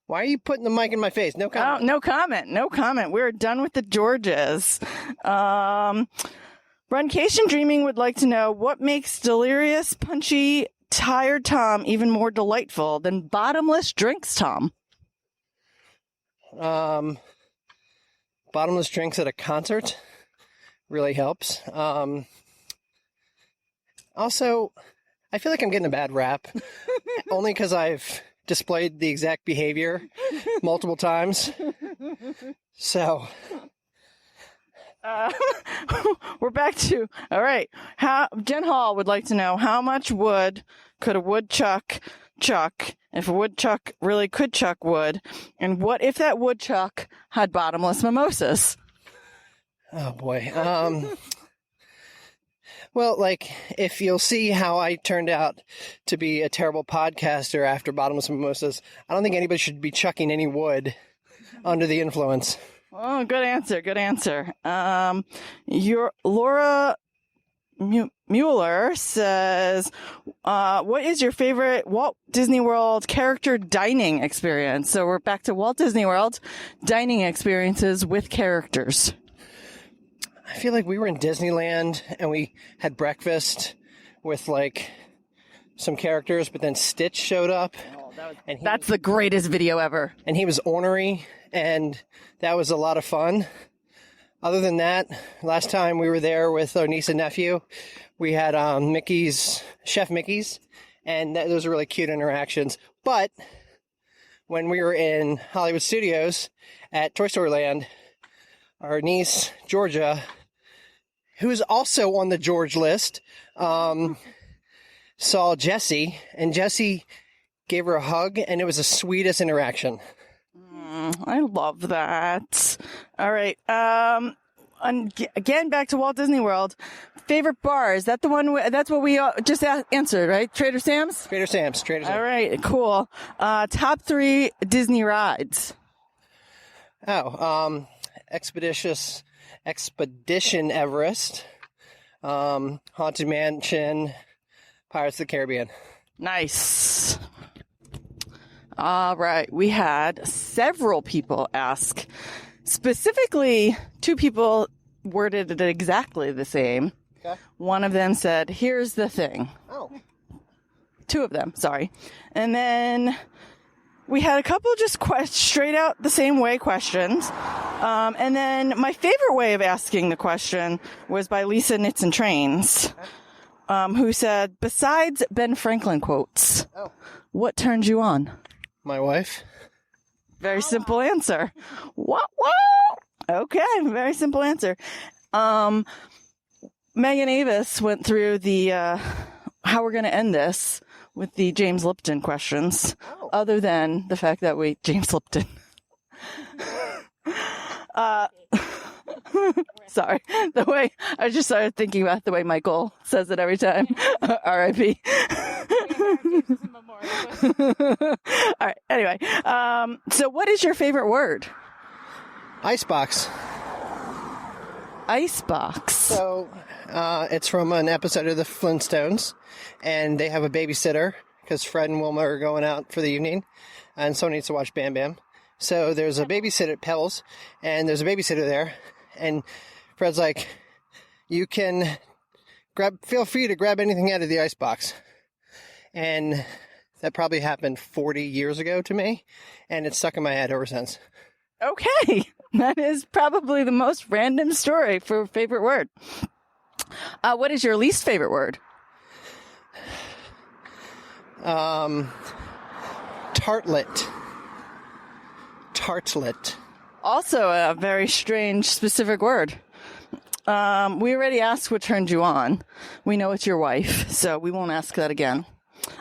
Why are you putting the mic in my face? No comment. Oh, no comment. No comment. We're done with the Georges. Runcation Dreaming would like to know what makes delirious, punchy, tired Tom even more delightful than bottomless drinks Tom. Bottomless drinks at a concert really helps. Also, I feel like I'm getting a bad rap only because I've displayed the exact behavior multiple times. So we're back to, all right. Jen Hall would like to know how much wood could a woodchuck chuck if a woodchuck really could chuck wood, and what if that woodchuck had bottomless mimosas? Oh boy. Well, like, if you'll see how I turned out to be a terrible podcaster after bottomless mimosas, I don't think anybody should be chucking any wood under the influence. Oh, good answer. Good answer. Your Laura Mueller says, what is your favorite Walt Disney World character dining experience? So we're back to Walt Disney World dining experiences with characters. I feel like we were in Disneyland and we had breakfast with like some characters, but then Stitch showed up. That's the greatest video ever. And he was ornery, and that was a lot of fun. Other than that, last time we were there with our niece and nephew, we had Chef Mickey's, and those are really cute interactions. But when we were in Hollywood Studios at Toy Story Land, our niece, Georgia, who's also on the George list, saw Jessie, and Jessie gave her a hug, and it was the sweetest interaction. I love that. All right. Again, back to Walt Disney World. Favorite bar? Is that the one? That's what we just answered, right? Trader Sam's? Trader Sam's. All right. Cool. Top 3 Disney rides. Expedition Everest, Haunted Mansion, Pirates of the Caribbean. Nice. All right. We had several people ask. Specifically, 2 people worded it exactly the same. Okay. One of them said, here's the thing. Oh. 2 of them, sorry. And then we had a couple just straight out the same way questions. And then my favorite way of asking the question was by Lisa Knits and Trains, who said, besides Ben Franklin quotes, what turned you on? My wife. Very simple answer. What? Okay, very simple answer. Megan Avis went through the how we're going to end this with the James Lipton questions, other than the fact that James Lipton. Sorry, the way I just started thinking about the way Michael says it every time. R.I.P. All right. Anyway, so what is your favorite word? Icebox. Icebox. So it's from an episode of the Flintstones, and they have a babysitter because Fred and Wilma are going out for the evening, and someone needs to watch Bam Bam. So there's a babysitter at Pebbles, and there's a babysitter there, and Fred's like, you can feel free to grab anything out of the icebox. And that probably happened 40 years ago to me, and it's stuck in my head ever since. Okay. That is probably the most random story for favorite word. What is your least favorite word? Tartlet. Tartlet. Also a very strange specific word. We already asked what turned you on. We know it's your wife, so we won't ask that again.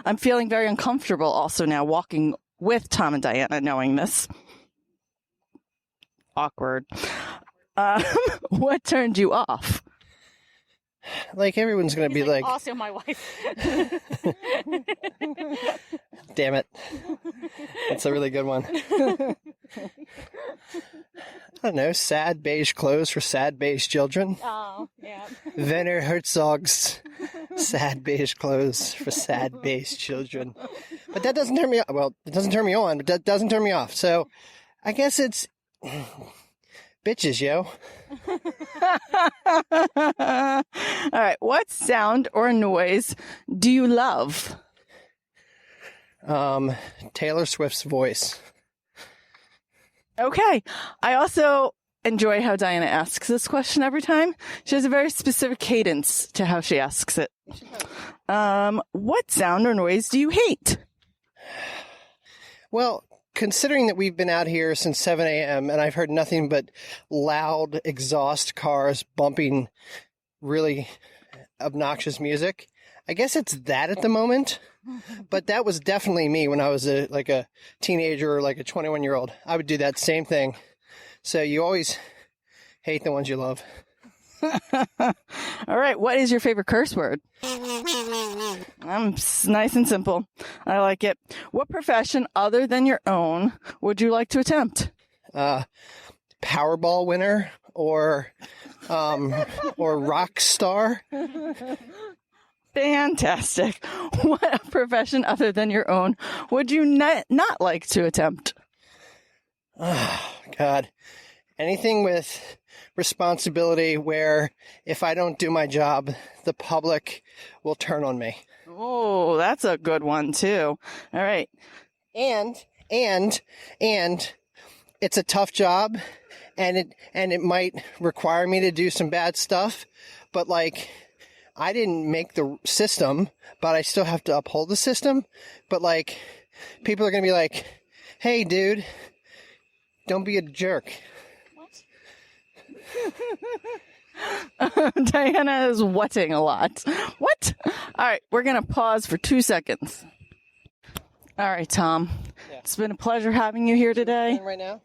I'm feeling very uncomfortable also now walking with Tom and Diana knowing this. Awkward. What turned you off? Like everyone's going to be like, also my wife. Damn it. That's a really good one. I don't know, sad beige clothes for sad beige children. Oh, yeah. Werner Herzog's sad beige clothes for sad beige children. But that doesn't turn me on. Well, it doesn't turn me on, but that doesn't turn me off. So I guess it's bitches, yo. All right. What sound or noise do you love? Taylor Swift's voice. Okay. I also enjoy how Diana asks this question every time. She has a very specific cadence to how she asks it. What sound or noise do you hate? Well, considering that we've been out here since 7 a.m. and I've heard nothing but loud exhaust cars bumping really obnoxious music, I guess it's that at the moment. But that was definitely me when I was a teenager or like a 21-year-old. I would do that same thing. So you always hate the ones you love. All right. What is your favorite curse word? Nice and simple. I like it. What profession other than your own would you like to attempt? Powerball winner or rock star. Fantastic. What profession other than your own would you not like to attempt? Oh, God. Anything with responsibility where if I don't do my job, the public will turn on me. Oh, that's a good one, too. All right. And it's a tough job, and it might require me to do some bad stuff, but like, I didn't make the system, but I still have to uphold the system. But like, people are going to be like, hey, dude, don't be a jerk. Diana is whatting a lot. What? All right, we're going to pause for 2 seconds. All right, Tom. Yeah. It's been a pleasure having you here today. Right now?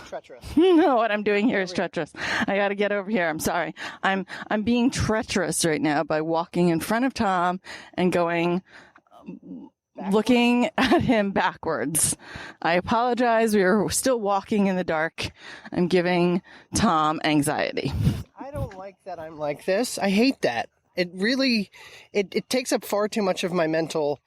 Treacherous. No, what I'm doing here is treacherous. I got to get over here. I'm sorry. I'm being treacherous right now by walking in front of Tom and going, looking at him backwards. I apologize. We are still walking in the dark. I'm giving Tom anxiety. I don't like that I'm like this. I hate that. It really, it takes up far too much of my mental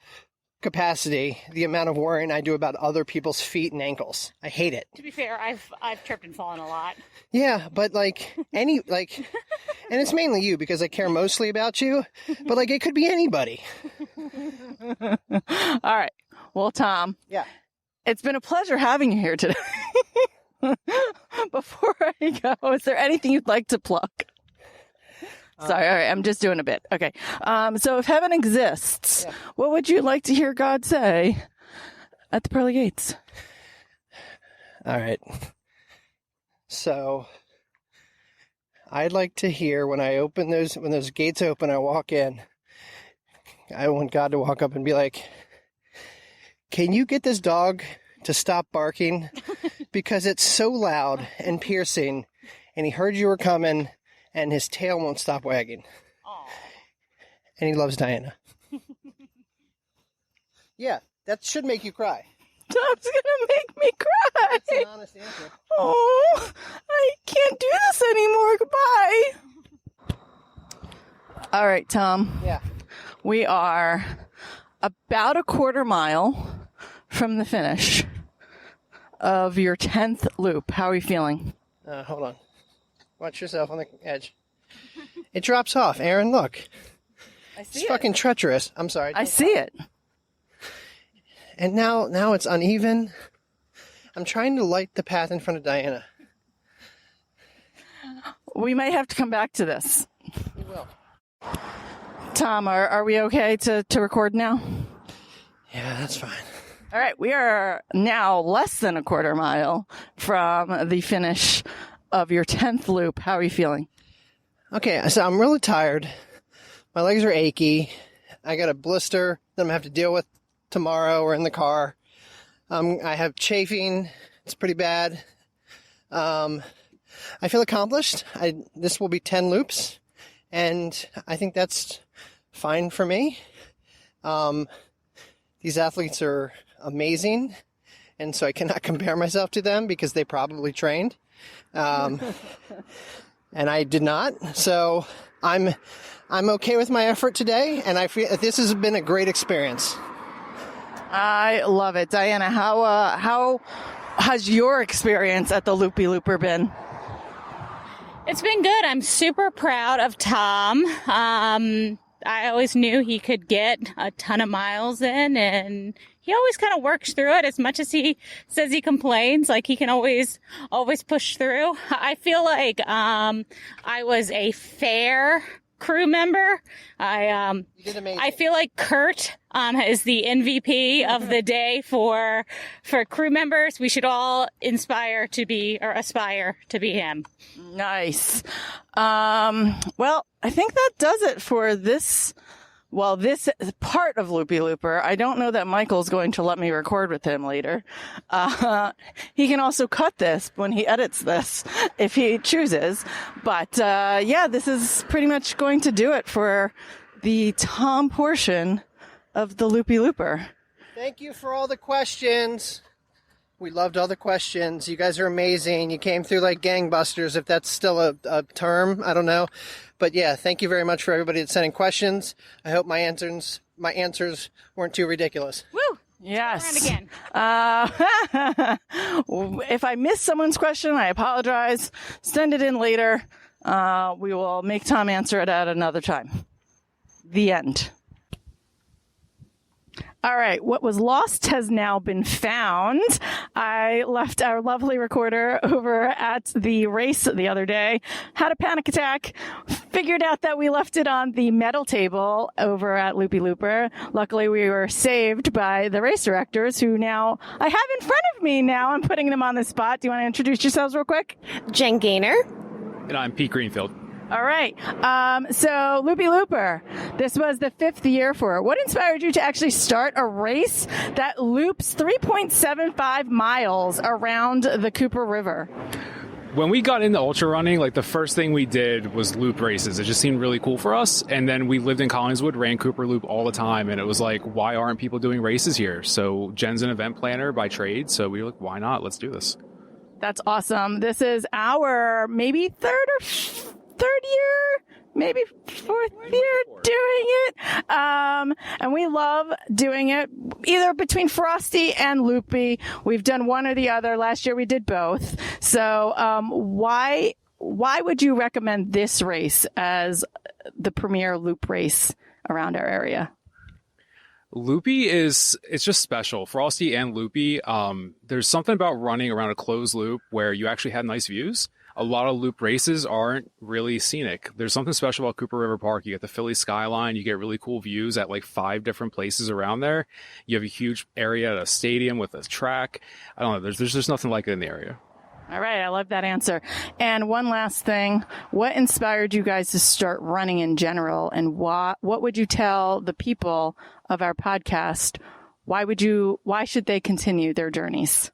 capacity, the amount of worrying I do about other people's feet and ankles. I hate it. To be fair, I've tripped and fallen a lot. Yeah, but and it's mainly you because I care mostly about you, but like it could be anybody. All right. Well, Tom. Yeah. It's been a pleasure having you here today. Before I go, is there anything you'd like to plug? Sorry, all right, I'm just doing a bit. Okay. So if heaven exists, what would you like to hear God say at the pearly gates? All right. So I'd like to hear when those gates open, I walk in, I want God to walk up and be like, can you get this dog to stop barking? Because it's so loud and piercing, and he heard you were coming, and his tail won't stop wagging. Aww. And he loves Diana. Yeah, that should make you cry. Tom's gonna make me cry. That's an honest answer. Oh, I can't do this anymore. Goodbye. All right, Tom. Yeah. We are about a quarter mile from the finish of your 10th loop. How are you feeling? Hold on. Watch yourself on the edge. It drops off. Aaron, look. I see It's fucking treacherous. I'm sorry. I see it. And now it's uneven. I'm trying to light the path in front of Diana. We might have to come back to this. We will. Tom, are we okay to record now? Yeah, that's fine. All right, we are now less than a quarter mile from the finish of your 10th loop. How are you feeling? Okay, so I'm really tired. My legs are achy. I got a blister that I'm going to have to deal with tomorrow or in the car. I have chafing. It's pretty bad. I feel accomplished. This will be 10 loops, and I think that's fine for me. These athletes are amazing, and so I cannot compare myself to them because they probably trained. And I did not. So I'm okay with my effort today, and I feel this has been a great experience. I love it. Diana, how has your experience at the Loopy Looper been? It's been good. I'm super proud of Tom. I always knew he could get a ton of miles in, and he always kind of works through it. As much as he says he complains, like he can always push through. I feel like I was a fair crew member. You did amazing. I feel like Kurt is the MVP of the day for crew members. We should all aspire to be him. Nice. Well, I think that does it for this part of Loopy Looper. I don't know that Michael's going to let me record with him later. He can also cut this when he edits this if he chooses. But this is pretty much going to do it for the Tom portion of the Loopy Looper. Thank you for all the questions. We loved all the questions. You guys are amazing. You came through like gangbusters, if that's still a term. I don't know. But yeah, thank you very much for everybody that's sending questions. I hope my answers weren't too ridiculous. Woo! Yes. Around again. If I missed someone's question, I apologize. Send it in later. We will make Tom answer it at another time. The end. All right. What was lost has now been found. I left our lovely recorder over at the race the other day, had a panic attack, figured out that we left it on the medal table over at Loopy Looper. Luckily, we were saved by the race directors who now I have in front of me now. I'm putting them on the spot. Do you want to introduce yourselves real quick? Jen Gaynor. And I'm Pete Greenfield. All right. So Loopy Looper, this was the 5th year for it. What inspired you to actually start a race that loops 3.75 miles around the Cooper River? When we got into ultra running, like the first thing we did was loop races. It just seemed really cool for us. And then we lived in Collingswood, ran Cooper Loop all the time. And it was like, why aren't people doing races here? So Jen's an event planner by trade. So we were like, why not? Let's do this. That's awesome. This is our maybe third year, maybe fourth year doing it. And we love doing it either between Frosty and Loopy. We've done one or the other. Last year we did both. So why would you recommend this race as the premier loop race around our area? Loopy it's just special. Frosty and Loopy, there's something about running around a closed loop where you actually have nice views. A lot of loop races aren't really scenic. There's something special about Cooper River Park. You get the Philly skyline. You get really cool views at like 5 different places around there. You have a huge area at a stadium with a track. I don't know. There's just nothing like it in the area. All right. I love that answer. And one last thing. What inspired you guys to start running in general? And what would you tell the people of our podcast? Why should they continue their journeys?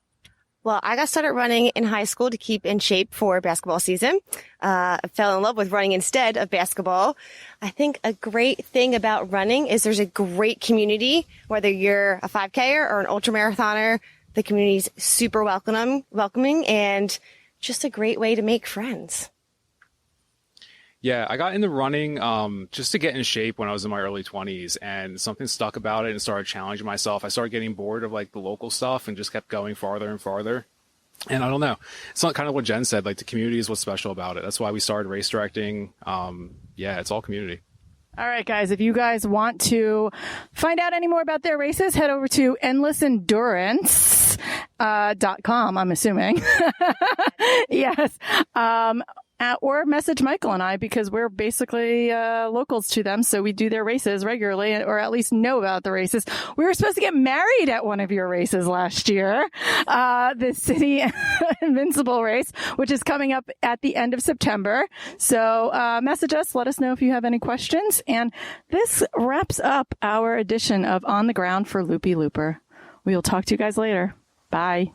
Well, I got started running in high school to keep in shape for basketball season. I fell in love with running instead of basketball. I think a great thing about running is there's a great community, whether you're a 5Ker or an ultramarathoner. The community's super welcoming, and just a great way to make friends. Yeah, I got into running just to get in shape when I was in my early 20s, and something stuck about it and started challenging myself. I started getting bored of like the local stuff and just kept going farther and farther. And I don't know, it's not kind of what Jen said, like the community is what's special about it. That's why we started race directing. Yeah, it's all community. All right, guys, if you guys want to find out any more about their races, head over to endlessendurance.com, I'm assuming. Yes. Or message Michael and I, because we're basically locals to them, so we do their races regularly, or at least know about the races. We were supposed to get married at one of your races last year, the City Invincible race, which is coming up at the end of September. So message us, let us know if you have any questions. And this wraps up our edition of On the Ground for Loopy Looper. We will talk to you guys later. Bye.